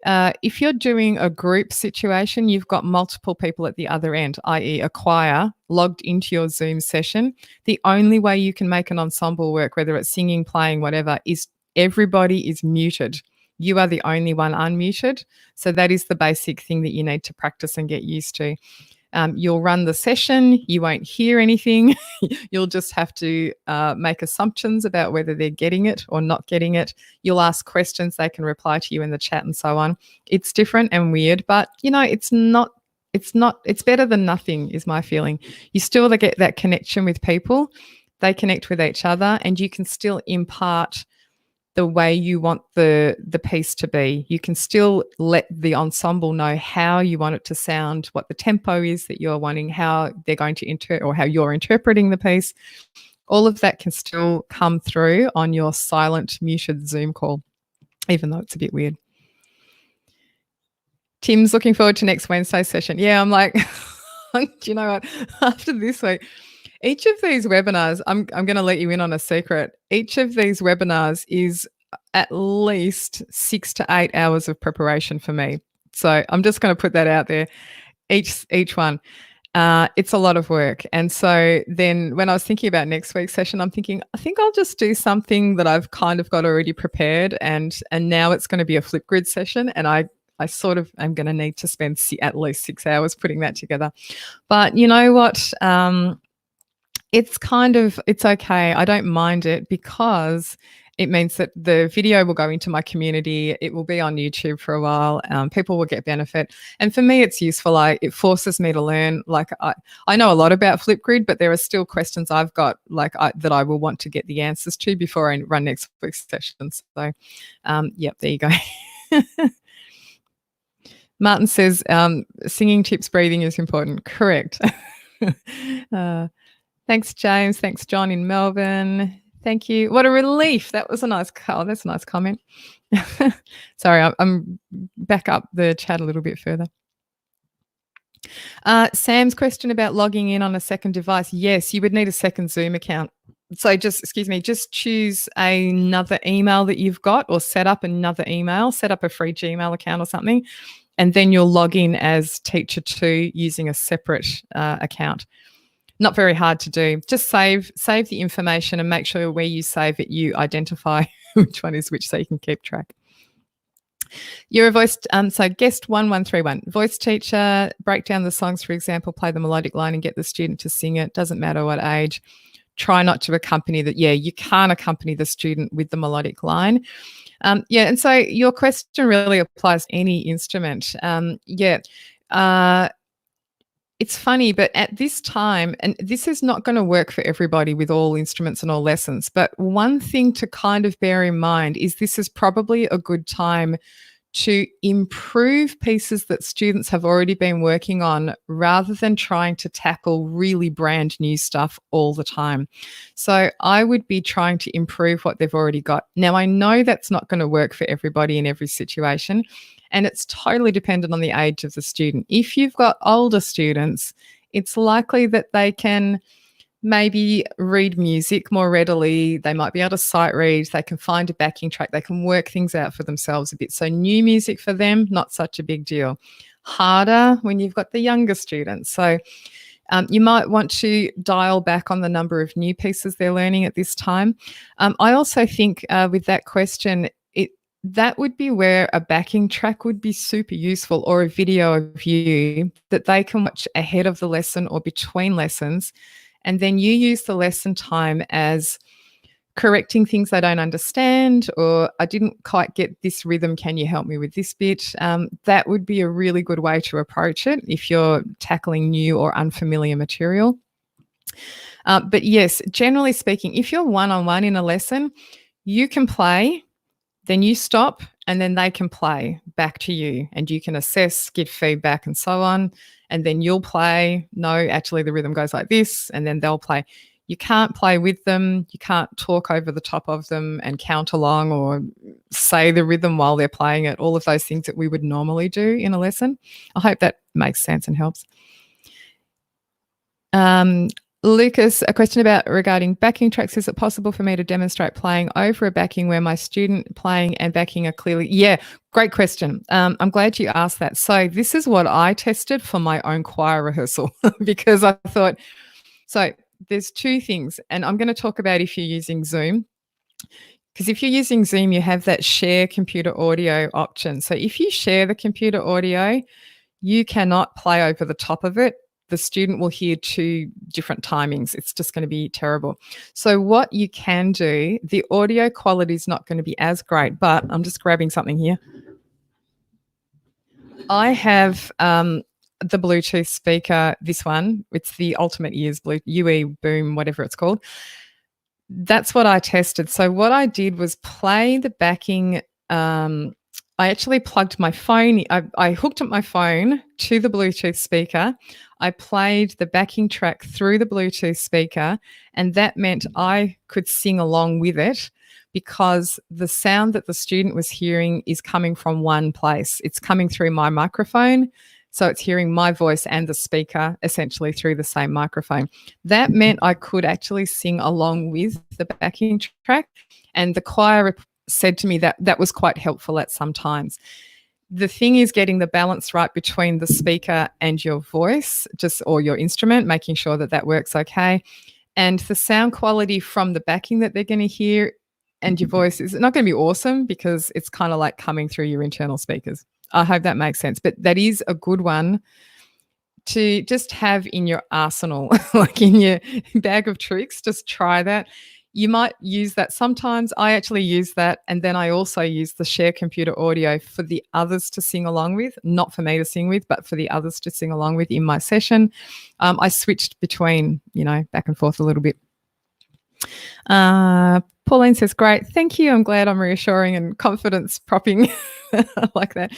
if you're doing a group situation, you've got multiple people at the other end, i.e. a choir, logged into your Zoom session. The only way you can make an ensemble work, whether it's singing, playing, whatever, is everybody is muted. You are the only one unmuted. So that is the basic thing that you need to practice and get used to. You'll run the session. You won't hear anything. You'll just have to make assumptions about whether they're getting it or not getting it. You'll ask questions. They can reply to you in the chat and so on. It's different and weird, but, it's better than nothing is my feeling. You still get that connection with people. They connect with each other, and you can still impart the way you want the piece to be. You can still let the ensemble know how you want it to sound, what the tempo is that you're wanting, how they're going to or how you're interpreting the piece. All of that can still come through on your silent, muted Zoom call, even though it's a bit weird. Tim's looking forward to next Wednesday's session. Yeah, I'm like, do you know what? After this week, each of these webinars, I'm going to let you in on a secret. Each of these webinars is at least 6 to 8 hours of preparation for me. So I'm just going to put that out there. Each one. It's a lot of work. And so then when I was thinking about next week's session, I'm thinking, I think I'll just do something that I've kind of got already prepared. And now it's going to be a Flipgrid session. And I sort of am going to need to spend at least 6 hours putting that together. But you know what? It's okay. I don't mind it because it means that the video will go into my community. It will be on YouTube for a while. People will get benefit. And for me, it's useful. It forces me to learn. Like I know a lot about Flipgrid, but there are still questions I've got that I will want to get the answers to before I run next week's session. So, yep, there you go. Martin says, singing tips, breathing is important. Correct. Thanks, James. Thanks, John in Melbourne. Thank you. What a relief. That's a nice comment. Sorry, I'm back up the chat a little bit further. Sam's question about logging in on a second device. Yes, you would need a second Zoom account. So just choose another email that you've got, or set up another email, set up a free Gmail account or something, and then you'll log in as Teacher 2 using a separate account. Not very hard to do. Just save the information and make sure where you save it, you identify which one is which so you can keep track. You're a voice, so guest 1131, voice teacher, break down the songs, for example, play the melodic line and get the student to sing it. Doesn't matter what age. Try not to accompany that. Yeah, you can't accompany the student with the melodic line. And so your question really applies to any instrument. It's funny, but at this time, and this is not going to work for everybody with all instruments and all lessons, but one thing to kind of bear in mind is this is probably a good time to improve pieces that students have already been working on rather than trying to tackle really brand new stuff all the time. So I would be trying to improve what they've already got. Now, I know that's not going to work for everybody in every situation, and it's totally dependent on the age of the student. If you've got older students, it's likely that they can maybe read music more readily. They might be able to sight read. They can find a backing track. They can work things out for themselves a bit. So new music for them, not such a big deal. Harder when you've got the younger students. So you might want to dial back on the number of new pieces they're learning at this time. I also think with that question, that would be where a backing track would be super useful, or a video of you that they can watch ahead of the lesson or between lessons. And then you use the lesson time as correcting things they don't understand, or I didn't quite get this rhythm. Can you help me with this bit? That would be a really good way to approach it if you're tackling new or unfamiliar material. But yes, generally speaking, if you're one-on-one in a lesson, you can play, then you stop, and then they can play back to you, and you can assess, give feedback and so on. And then you'll play, no, actually the rhythm goes like this, and then they'll play. You can't play with them. You can't talk over the top of them and count along or say the rhythm while they're playing it, all of those things that we would normally do in a lesson. I hope that makes sense and helps. Lucas, a question regarding backing tracks. Is it possible for me to demonstrate playing over a backing where my student playing and backing are clearly? Yeah, great question. I'm glad you asked that. So this is what I tested for my own choir rehearsal because I thought, so there's two things, and I'm going to talk about if you're using Zoom. Because if you're using Zoom, you have that share computer audio option. So if you share the computer audio, you cannot play over the top of it the student will hear two different timings. It's just going to be terrible. So what you can do, the audio quality is not going to be as great, but I'm just grabbing something here. I have the Bluetooth speaker, this one. It's the Ultimate Ears UE Boom, whatever it's called. That's what I tested. So what I did was play the backing. I actually plugged my phone. I hooked up my phone to the Bluetooth speaker. I played the backing track through the Bluetooth speaker, and that meant I could sing along with it because the sound that the student was hearing is coming from one place. It's coming through my microphone. So it's hearing my voice and the speaker essentially through the same microphone. That meant I could actually sing along with the backing track. And the choir said to me that that was quite helpful at some times. The thing is getting the balance right between the speaker and your voice, or your instrument, making sure that that works okay. And the sound quality from the backing that they're going to hear and your voice is not going to be awesome because it's kind of like coming through your internal speakers. I hope that makes sense. But that is a good one to just have in your arsenal, like in your bag of tricks. Just try that. You might use that sometimes. I actually use that. And then I also use the share computer audio for the others to sing along with, not for me to sing with, but for the others to sing along with in my session. I switched between, back and forth a little bit. Pauline says, great. Thank you. I'm glad I'm reassuring and confidence propping. I like that.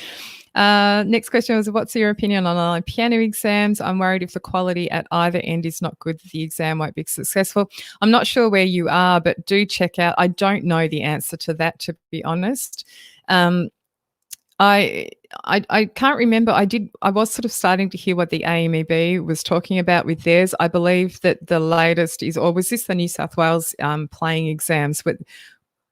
Next question was, what's your opinion on online piano exams? I'm worried if the quality at either end is not good, the exam won't be successful. I'm not sure where you are, but do check out. I don't know the answer to that, to be honest. I can't remember. I was sort of starting to hear what the AMEB was talking about with theirs. I believe that the latest is, or was this the New South Wales playing exams,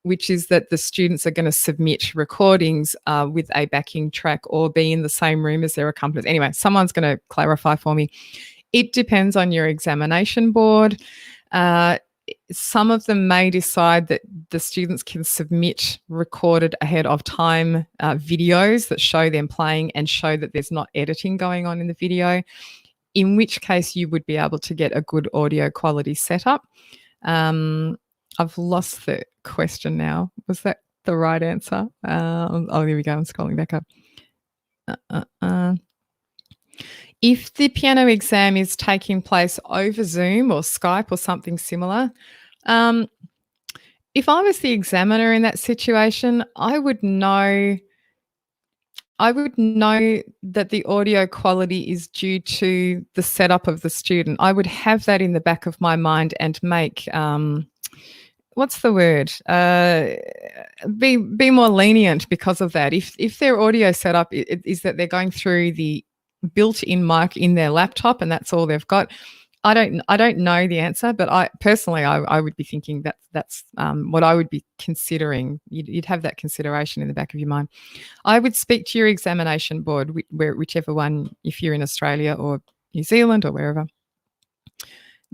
which is that the students are going to submit recordings with a backing track or be in the same room as their accompanist. Anyway, someone's going to clarify for me. It depends on your examination board. Some of them may decide that the students can submit recorded ahead of time videos that show them playing and show that there's not editing going on in the video, in which case you would be able to get a good audio quality setup. I've lost the question now. Was that the right answer? Oh, here we go. I'm scrolling back up. If the piano exam is taking place over Zoom or Skype or something similar, if I was the examiner in that situation, I would know that the audio quality is due to the setup of the student. I would have that in the back of my mind and make what's the word? Be more lenient because of that. If their audio setup is that they're going through the built-in mic in their laptop and that's all they've got, I don't know the answer, but I personally would be thinking that's what I would be considering. You'd have that consideration in the back of your mind. I would speak to your examination board, whichever one, if you're in Australia or New Zealand or wherever.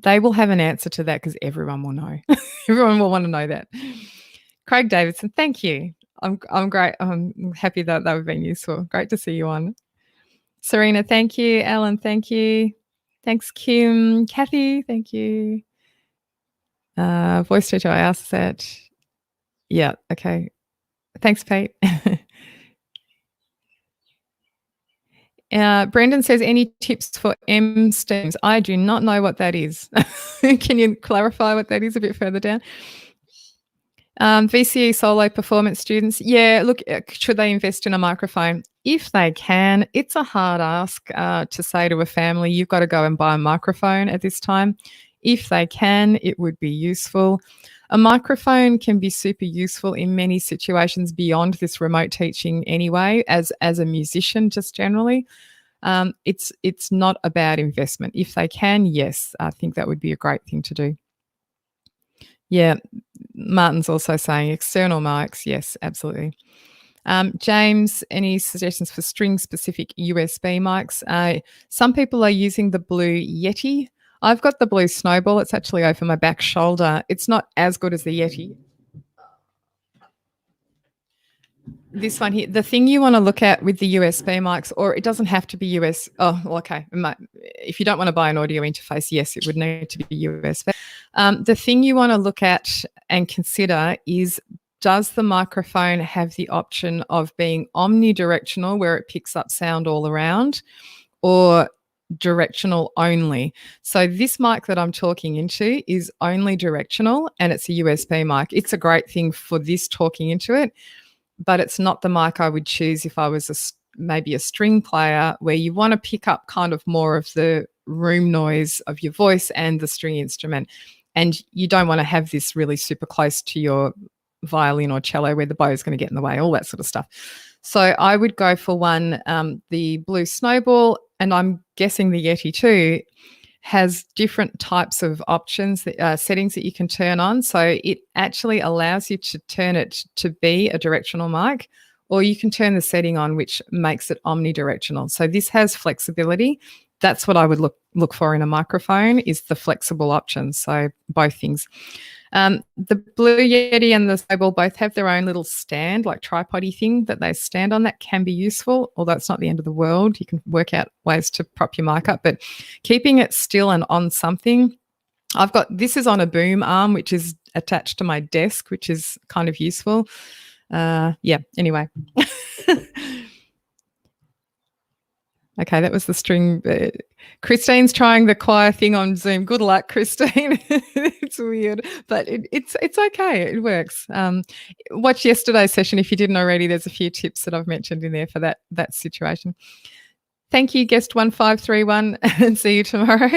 They will have an answer to that because everyone will know. Everyone will want to know that. Craig Davidson, thank you. I'm great. I'm happy that we've been useful. Great to see you on. Serena, thank you. Alan, thank you. Thanks, Kim. Kathy, thank you. Voice teacher, I asked that. Yeah, okay. Thanks, Pete. Brendan says, any tips for M-STEMs? I do not know what that is. Can you clarify what that is a bit further down? VCE solo performance students. Yeah, look, should they invest in a microphone? If they can. It's a hard ask to say to a family, you've got to go and buy a microphone at this time. If they can, it would be useful. A microphone can be super useful in many situations beyond this remote teaching anyway, as a musician, just generally. It's not a bad investment. If they can, yes, I think that would be a great thing to do. Yeah, Martin's also saying external mics. Yes, absolutely. James, any suggestions for string-specific USB mics? Some people are using the Blue Yeti. I've got the Blue Snowball. It's actually over my back shoulder. It's not as good as the Yeti. this one here, the thing you want to look at with the USB mics, or it doesn't have to be US. Oh, well, okay. If you don't want to buy an audio interface, yes, it would need to be USB. The thing you want to look at and consider is, does the microphone have the option of being omnidirectional, where it picks up sound all around, or directional only? So this mic that I'm talking into is only directional, and it's a USB mic. It's a great thing for this talking into it, but it's not the mic I would choose if I was maybe a string player, where you want to pick up kind of more of the room noise of your voice and the string instrument. And you don't want to have this really super close to your violin or cello where the bow is going to get in the way, all that sort of stuff. So I would go for one, the Blue Snowball, and I'm guessing the Yeti too, has different types of options, settings that you can turn on. So it actually allows you to turn it to be a directional mic, or you can turn the setting on which makes it omnidirectional. So this has flexibility. That's what I would look for in a microphone, is the flexible options. So both things. The Blue Yeti and the Snowball both have their own little stand, like tripod-y thing that they stand on. That can be useful, although it's not the end of the world. You can work out ways to prop your mic up, but keeping it still and on something. This is on a boom arm, which is attached to my desk, which is kind of useful. Anyway. Okay, that was the string. Christine's trying the choir thing on Zoom. Good luck, Christine. It's weird, but it's okay. It works. Watch yesterday's session if you didn't already. There's a few tips that I've mentioned in there for that situation. Thank you, guest 1531, and see you tomorrow.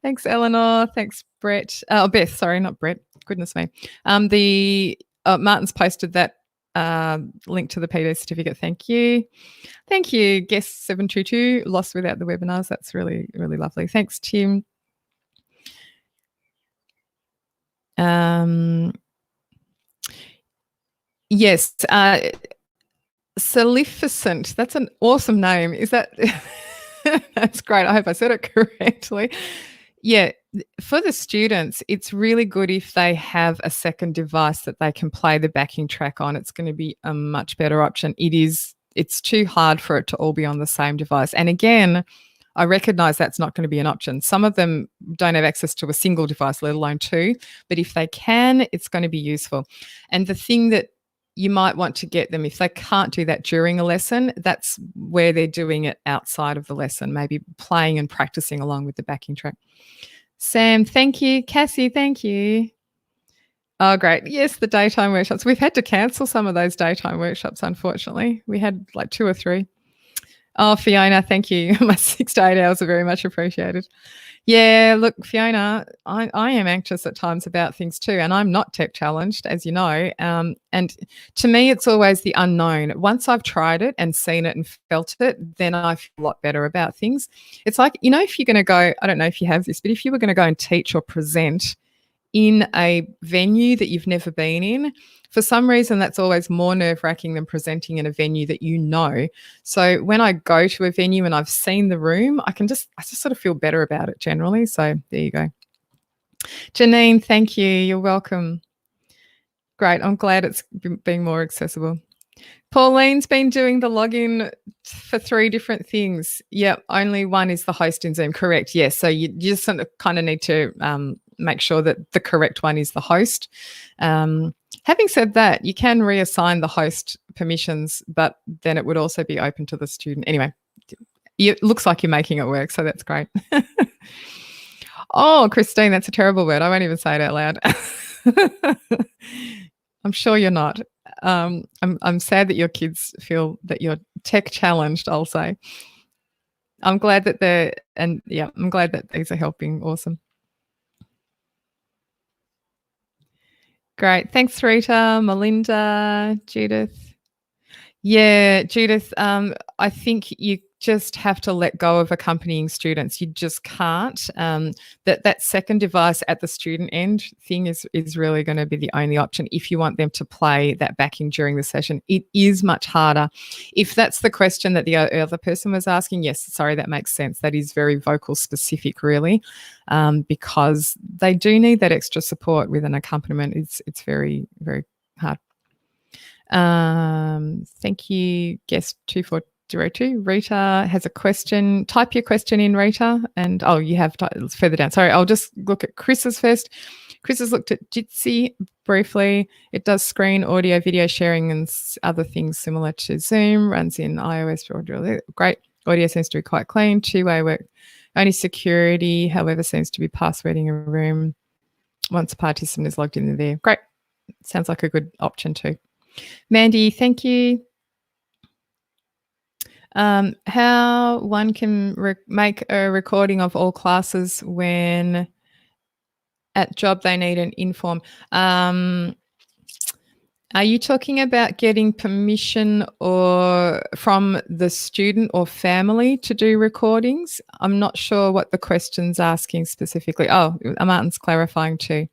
Thanks, Eleanor. Thanks, Brett. Beth, sorry, not Brett. Goodness me. Martin's posted that link to the PD certificate. Thank you. Thank you, guest 722, lost without the webinars. That's really, really lovely. Thanks, Tim. Yes, Solificent. That's an awesome name. Is that? That's great. I hope I said it correctly. Yeah, for the students, it's really good if they have a second device that they can play the backing track on. It's going to be a much better option. It's too hard for it to all be on the same device. And again, I recognise that's not going to be an option. Some of them don't have access to a single device, let alone two. But if they can, it's going to be useful. And the thing that you might want to get them, if they can't do that during a lesson, that's where they're doing it outside of the lesson, maybe playing and practicing along with the backing track. Sam, thank you. Cassie, thank you. Oh, great. Yes, the daytime workshops. We've had to cancel some of those daytime workshops, unfortunately. We had like 2 or 3. Oh, Fiona, thank you. My 6 to 8 hours are very much appreciated. Yeah, look, Fiona, I am anxious at times about things too, and I'm not tech challenged, as you know. And to me, it's always the unknown. Once I've tried it and seen it and felt it, then I feel a lot better about things. It's like, if you're going to go, I don't know if you have this, but if you were going to go and teach or present in a venue that you've never been in, for some reason that's always more nerve-wracking than presenting in a venue that you know. So when I go to a venue and I've seen the room, I just sort of feel better about it generally. So there you go. Janine, thank you. You're welcome. Great. I'm glad it's being more accessible. Pauline's been doing the login for 3 different things. Yep, only one is the host in Zoom. Correct. Yes. So you just kind of need to make sure that the correct one is the host. Having said that, you can reassign the host permissions, but then it would also be open to the student. Anyway, it looks like you're making it work, so that's great. Oh, Christine, that's a terrible word. I won't even say it out loud. I'm sure you're not. I'm sad that your kids feel that you're tech challenged, I'll say. I'm glad that I'm glad that these are helping. Awesome. Great. Thanks, Rita, Melinda, Judith. Yeah, Judith, I think you just have to let go of accompanying students. You just can't. That second device at the student end thing is really going to be the only option if you want them to play that backing during the session. It is much harder. If that's the question that the other person was asking, yes, sorry, that makes sense. That is very vocal specific, really, because they do need that extra support with an accompaniment. It's very, very hard. Thank you, guest 2402. Rita has a question. Type your question in, Rita. And you have further down. Sorry, I'll just look at Chris's first. Chris has looked at Jitsi briefly. It does screen, audio, video sharing, and other things similar to Zoom. Runs in iOS. Great. Audio seems to be quite clean. Two-way work. Only security, however, seems to be passwording a room once a participant is logged in there. Great. Sounds like a good option too. Mandy, thank you. How one can make a recording of all classes when at job they need an inform. Are you talking about getting permission or from the student or family to do recordings? I'm not sure what the question's asking specifically. Martin's clarifying too.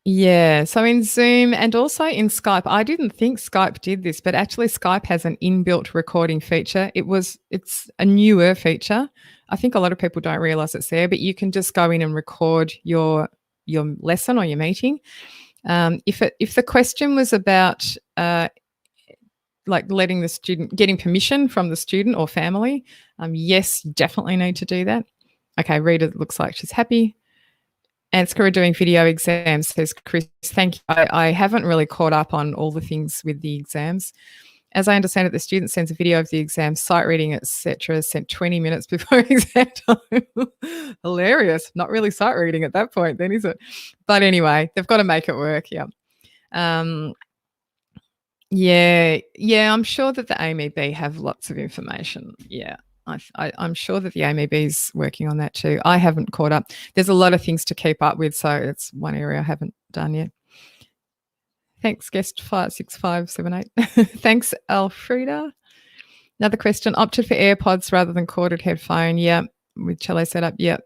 Yeah, so in Zoom and also in Skype, I didn't think Skype did this, but actually Skype has an inbuilt recording feature. It's a newer feature. I think a lot of people don't realize it's there, but you can just go in and record your lesson or your meeting. If the question was about like letting the student, getting permission from the student or family, yes, you definitely need to do that. Okay, Rita looks like she's happy. Ansgar are doing video exams, says Chris. Thank you. I haven't really caught up on all the things with the exams. As I understand it, the student sends a video of the exam, sight reading, etc., sent 20 minutes before exam time. Hilarious. Not really sight reading at that point then, is it? But anyway, they've got to make it work, yeah. Yeah, I'm sure that the AMEB have lots of information, yeah. I'm sure that the AMEB's working on that too. I haven't caught up. There's a lot of things to keep up with, so it's one area I haven't done yet. Thanks, guest 56578. Thanks, Alfreda. Another question, opted for AirPods rather than corded headphone. Yeah, with cello setup, yeah.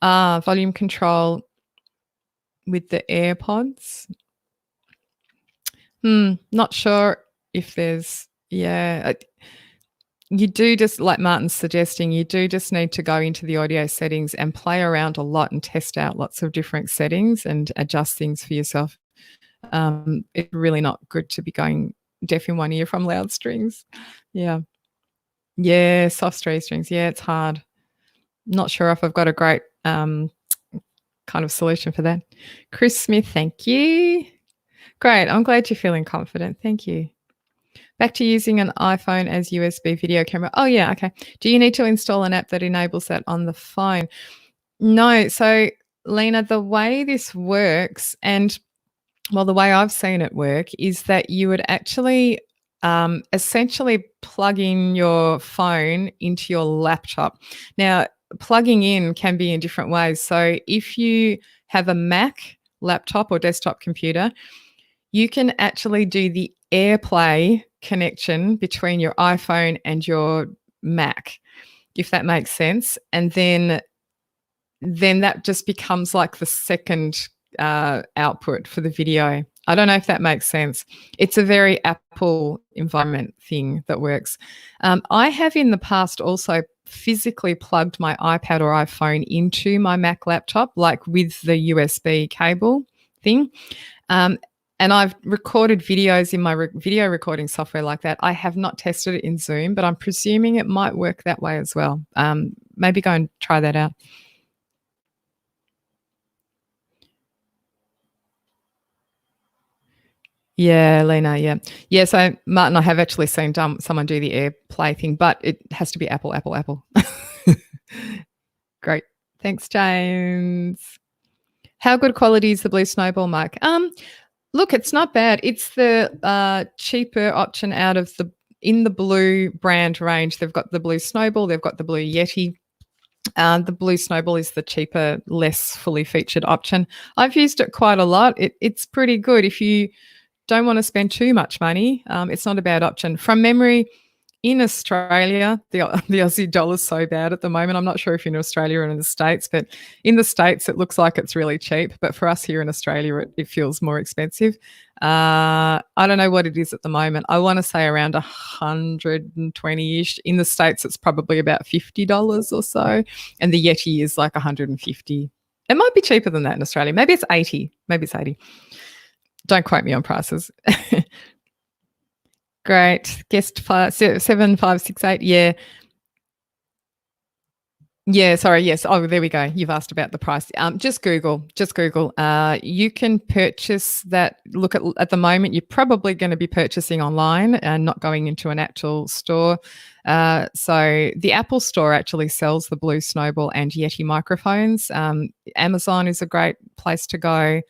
Volume control with the AirPods. Not sure if there's, you do just, like Martin's suggesting, you do just need to go into the audio settings and play around a lot and test out lots of different settings and adjust things for yourself. It's really not good to be going deaf in one ear from loud strings. Yeah, soft strings. Yeah, it's hard. Not sure if I've got a great kind of solution for that. Chris Smith, thank you. Great. I'm glad you're feeling confident. Thank you. Back to using an iPhone as USB video camera. Oh, yeah. Okay. Do you need to install an app that enables that on the phone? No. So, Lena, the way this works, and well, the way I've seen it work is that you would actually essentially plug in your phone into your laptop. Now, plugging in can be in different ways. So, if you have a Mac laptop or desktop computer, you can actually do the AirPlay connection between your iPhone and your Mac, if that makes sense. And then that just becomes like the second output for the video. I don't know if that makes sense. It's a very Apple environment thing that works. I have in the past also physically plugged my iPad or iPhone into my Mac laptop, like with the USB cable thing. And I've recorded videos in my video recording software like that. I have not tested it in Zoom, but I'm presuming it might work that way as well. Maybe go and try that out. Yeah, Lena, yeah. Yeah, so Martin, I have actually seen someone do the AirPlay thing, but it has to be Apple. Great. Thanks, James. How good quality is the blue snowball mic? Look, it's not bad. It's the cheaper option out of in the blue brand range. They've got the blue snowball. They've got the blue Yeti. The blue snowball is the cheaper, less fully featured option. I've used it quite a lot. It's pretty good. If you don't want to spend too much money, it's not a bad option. From memory, in Australia, the Aussie dollar's so bad at the moment. I'm not sure if you're in Australia or in the States, but in the States, it looks like it's really cheap. But for us here in Australia, it feels more expensive. I don't know what it is at the moment. I want to say around 120-ish. In the States, it's probably about $50 or so. And the Yeti is like 150. It might be cheaper than that in Australia. Maybe it's 80. Don't quote me on prices. Great. Guest 7568. Yeah. Yeah, sorry. Yes. Oh, there we go. You've asked about the price. Just Google. Just Google. You can purchase that. Look at the moment. You're probably going to be purchasing online and not going into an actual store. So the Apple Store actually sells the Blue Snowball and Yeti microphones. Amazon is a great place to go.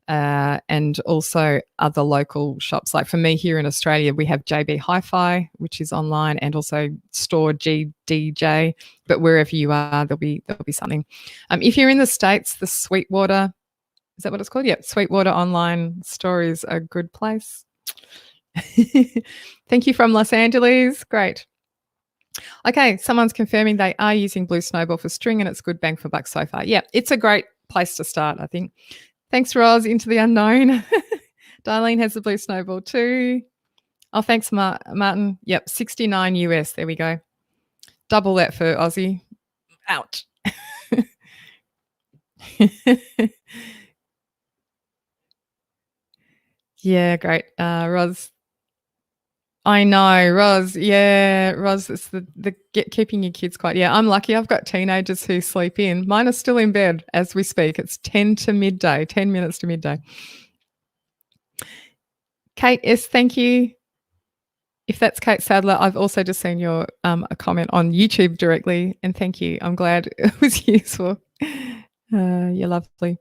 And also other local shops. Like for me here in Australia, we have JB Hi-Fi, which is online, and also Store GDJ. But wherever you are, there'll be something. If you're in the States, the Sweetwater, is that what it's called? Yeah, Sweetwater online store is a good place. Thank you from Los Angeles. Great. Okay, someone's confirming they are using Blue Snowball for string, and it's good bang for buck so far. Yeah, it's a great place to start, I think. Thanks, Roz. Into the unknown. Darlene has the Blue Snowball too. Oh, thanks, Martin. Yep, 69 US. There we go. Double that for Aussie. Ouch. Yeah, great. Roz. I know, Roz. Yeah, Roz, it's keeping your kids quiet. Yeah, I'm lucky. I've got teenagers who sleep in. Mine are still in bed as we speak. It's 10 to midday, 10 minutes to midday. Kate S., thank you. If that's Kate Sadler, I've also just seen your a comment on YouTube directly, and thank you. I'm glad it was useful. You're lovely.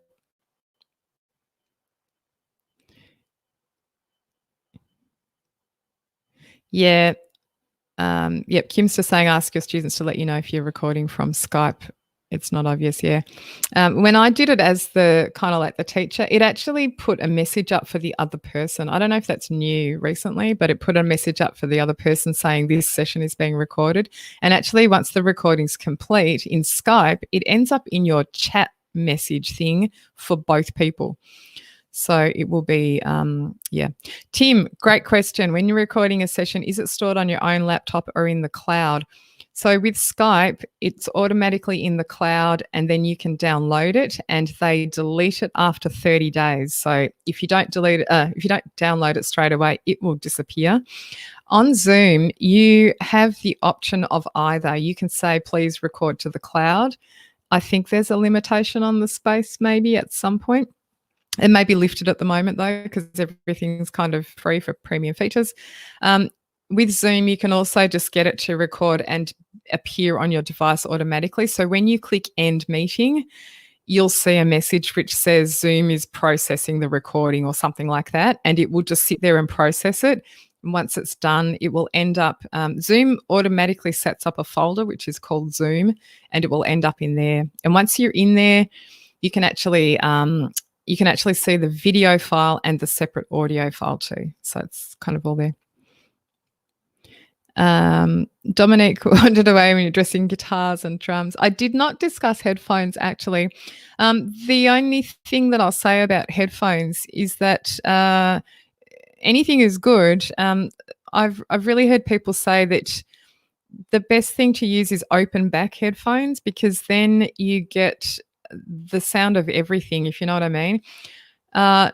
Yeah. Yep. Kim's just saying, ask your students to let you know if you're recording from Skype. It's not obvious, yeah. When I did it as the kind of like the teacher, it actually put a message up for the other person. I don't know if that's new recently, but it put a message up for the other person saying this session is being recorded. And actually, once the recording's complete in Skype, it ends up in your chat message thing for both people. So it will be, yeah. Tim, great question. When you're recording a session, is it stored on your own laptop or in the cloud? So with Skype, it's automatically in the cloud, and then you can download it, and they delete it after 30 days. So if you don't if you don't download it straight away, it will disappear. On Zoom, you have the option of either. You can say, please record to the cloud. I think there's a limitation on the space maybe at some point. It may be lifted at the moment though, because everything's kind of free for premium features. With Zoom, you can also just get it to record and appear on your device automatically. So when you click end meeting, you'll see a message which says Zoom is processing the recording or something like that, and it will just sit there and process it. And once it's done, it will end up, Zoom automatically sets up a folder which is called Zoom, and it will end up in there. And once you're in there, you can actually see the video file and the separate audio file too. So it's kind of all there. Dominique wandered away when you're addressing guitars and drums. I did not discuss headphones actually. The only thing that I'll say about headphones is that anything is good. I've really heard people say that the best thing to use is open back headphones, because then you get the sound of everything, if you know what I mean.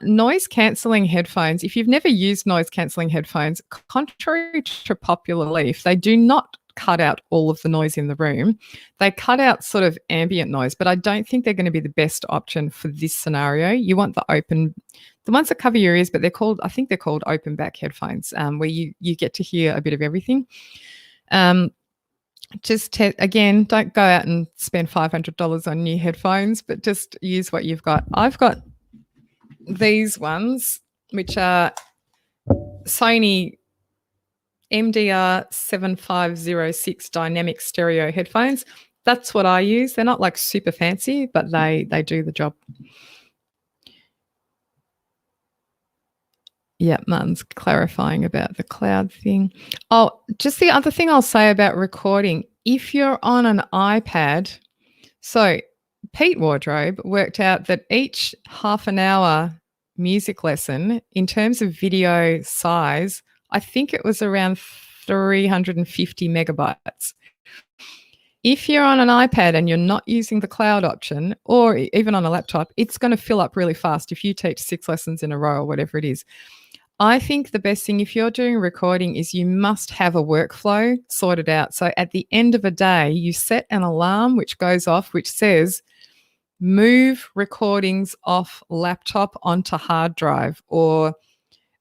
Noise cancelling headphones, if you've never used noise cancelling headphones, contrary to popular belief, they do not cut out all of the noise in the room. They cut out sort of ambient noise, but I don't think they're going to be the best option for this scenario. You want the ones that cover your ears, but I think they're called open back headphones, where you get to hear a bit of everything. Again, don't go out and spend $500 on new headphones, but just use what you've got. I've got these ones, which are Sony MDR 7506 dynamic stereo headphones. That's what I use. They're not like super fancy, but they do the job. Yeah, Martin's clarifying about the cloud thing. Oh, just the other thing I'll say about recording, if you're on an iPad, so Pete Wardrobe worked out that each half an hour music lesson, in terms of video size, I think it was around 350 megabytes. If you're on an iPad and you're not using the cloud option, or even on a laptop, it's going to fill up really fast if you teach 6 lessons in a row or whatever it is. I think the best thing if you're doing recording is you must have a workflow sorted out. So at the end of a day, you set an alarm which goes off, which says, move recordings off laptop onto hard drive or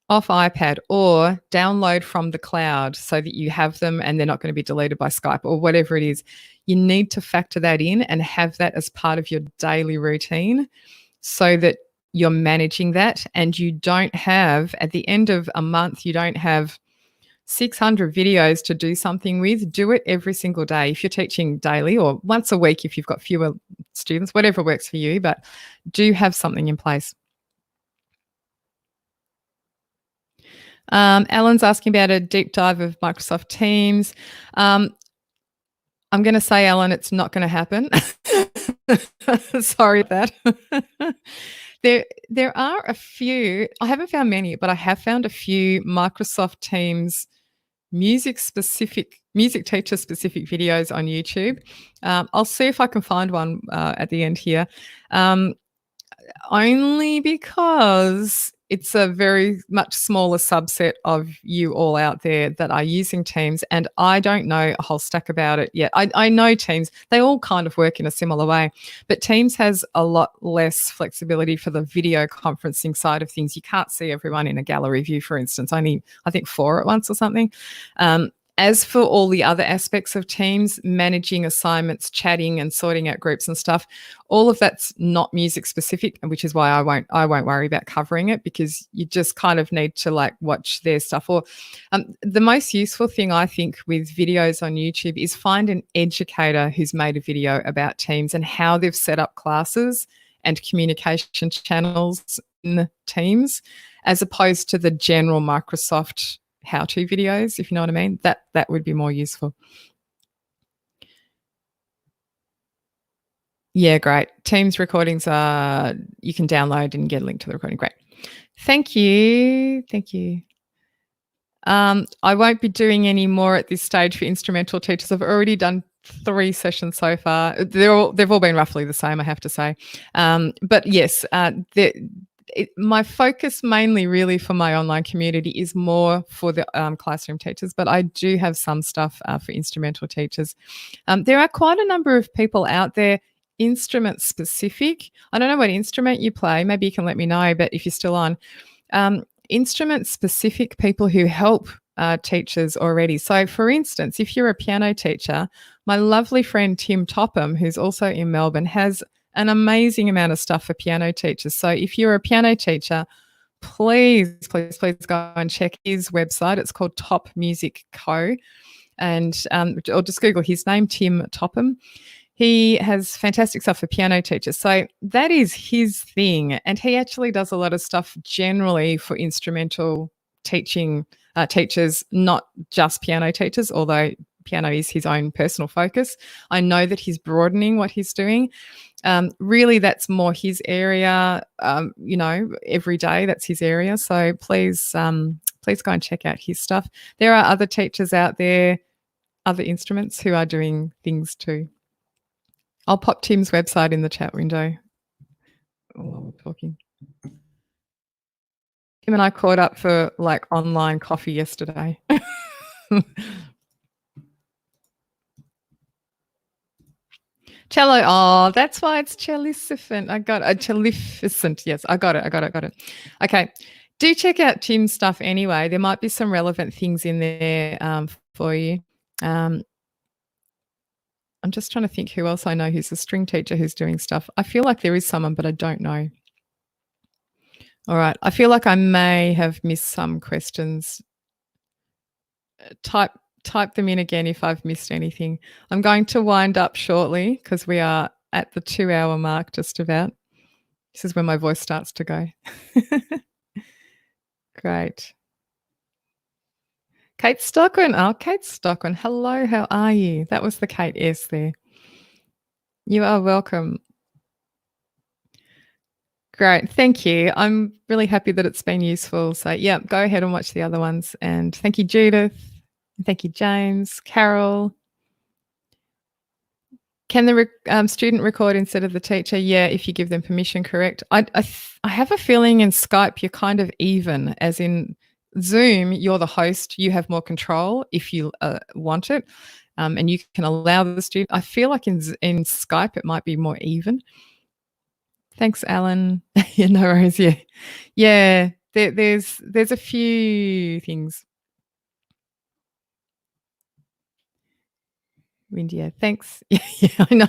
off iPad, or download from the cloud so that you have them and they're not going to be deleted by Skype or whatever it is. You need to factor that in and have that as part of your daily routine so that you're managing that, and you don't have, at the end of a month, you don't have 600 videos to do something with. Do it every single day. If you're teaching daily, or once a week if you've got fewer students, whatever works for you, but do have something in place. Alan's asking about a deep dive of Microsoft Teams. I'm going to say, Alan, it's not going to happen. Sorry about that. There are a few, I haven't found many, but I have found a few Microsoft Teams music teacher specific videos on YouTube. I'll see if I can find one at the end here. Only because it's a very much smaller subset of you all out there that are using Teams, and I don't know a whole stack about it yet. I know Teams, they all kind of work in a similar way, but Teams has a lot less flexibility for the video conferencing side of things. You can't see everyone in a gallery view, for instance, only I think 4 at once or something. As for all the other aspects of Teams, managing assignments, chatting and sorting out groups and stuff, all of that's not music specific, which is why I won't worry about covering it, because you just kind of need to like watch their stuff. Or the most useful thing I think with videos on YouTube is find an educator who's made a video about Teams and how they've set up classes and communication channels in Teams, as opposed to the general Microsoft how-to videos, if you know what I mean. That would be more useful. Yeah, great. Teams recordings are, you can download and get a link to the recording. Great. Thank you. Thank you. I won't be doing any more at this stage for instrumental teachers. I've already done 3 sessions so far. They've all been roughly the same, I have to say. But yes, my focus mainly really for my online community is more for the classroom teachers, but I do have some stuff for instrumental teachers. There are quite a number of people out there, instrument specific. I don't know what instrument you play. Maybe you can let me know, but if you're still on, instrument specific people who help teachers already. So for instance, if you're a piano teacher, my lovely friend Tim Topham, who's also in Melbourne, has an amazing amount of stuff for piano teachers. So if you're a piano teacher, please go and check his website. It's called Top Music Co. And or just Google his name, Tim Topham. He has fantastic stuff for piano teachers. So that is his thing. And he actually does a lot of stuff generally for instrumental teaching teachers, not just piano teachers, although piano is his own personal focus. I know that he's broadening what he's doing. Really, that's more his area. Every day that's his area. So please go and check out his stuff. There are other teachers out there, other instruments who are doing things too. I'll pop Tim's website in the chat window while we're talking. Tim and I caught up for like online coffee yesterday. Cello. Oh, that's why it's cellicifant. I got a cellificent. Yes, I got it. Okay. Do check out Tim's stuff anyway. There might be some relevant things in there for you. I'm just trying to think who else I know who's a string teacher who's doing stuff. I feel like there is someone, but I don't know. All right. I feel like I may have missed some questions. Type them in again if I've missed anything. I'm going to wind up shortly because we are at the 2-hour mark just about. This is when my voice starts to go. Great. Kate Stockman. Oh, Kate Stockman. Hello, how are you? That was the Kate S there. You are welcome. Great. Thank you. I'm really happy that it's been useful. So, yeah, go ahead and watch the other ones. And thank you, Judith. Thank you, James, Carol. Can the student record instead of the teacher? Yeah, if you give them permission, correct. I have a feeling in Skype you're kind of even, as in Zoom, you're the host, you have more control if you want it, and you can allow the student. I feel like in Skype it might be more even. Thanks, Alan. Yeah, no worries. Yeah, yeah. There's a few things. India, thanks. Yeah, I know.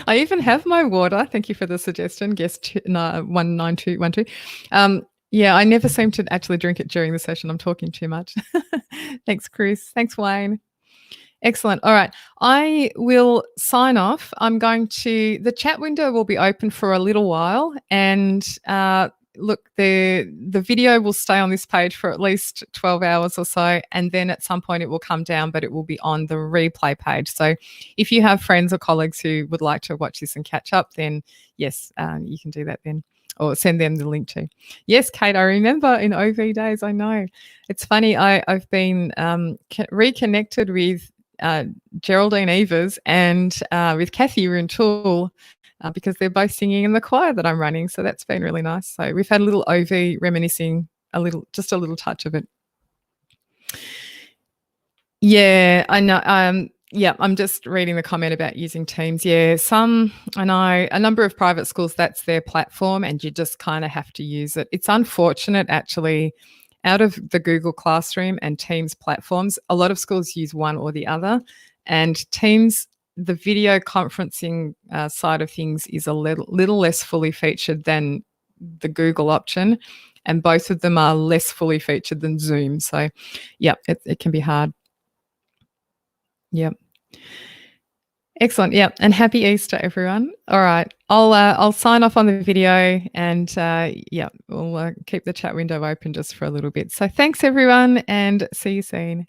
I even have my water. Thank you for the suggestion. Guest 19212. Yeah, I never seem to actually drink it during the session. I'm talking too much. Thanks, Chris. Thanks, Wayne. Excellent. All right. I will sign off. The chat window will be open for a little while. And look, the video will stay on this page for at least 12 hours or so. And then at some point it will come down, but it will be on the replay page. So if you have friends or colleagues who would like to watch this and catch up, then yes, you can do that then. Or send them the link to. Yes, Kate, I remember in OV days, I know. It's funny, I've been reconnected with Geraldine Evers and with Kathy Runtoul because they're both singing in the choir that I'm running. So that's been really nice. So we've had a little OV reminiscing, just a little touch of it. Yeah, I know. Yeah, I'm just reading the comment about using Teams. Yeah, I know a number of private schools, that's their platform and you just kind of have to use it. It's unfortunate actually, out of the Google Classroom and Teams platforms, a lot of schools use one or the other. And Teams, the video conferencing side of things is a little less fully featured than the Google option. And both of them are less fully featured than Zoom. So yeah, it can be hard. Yep. Excellent. Yeah. And happy Easter, everyone. All right. I'll sign off on the video and yeah, we'll keep the chat window open just for a little bit. So thanks, everyone, and see you soon.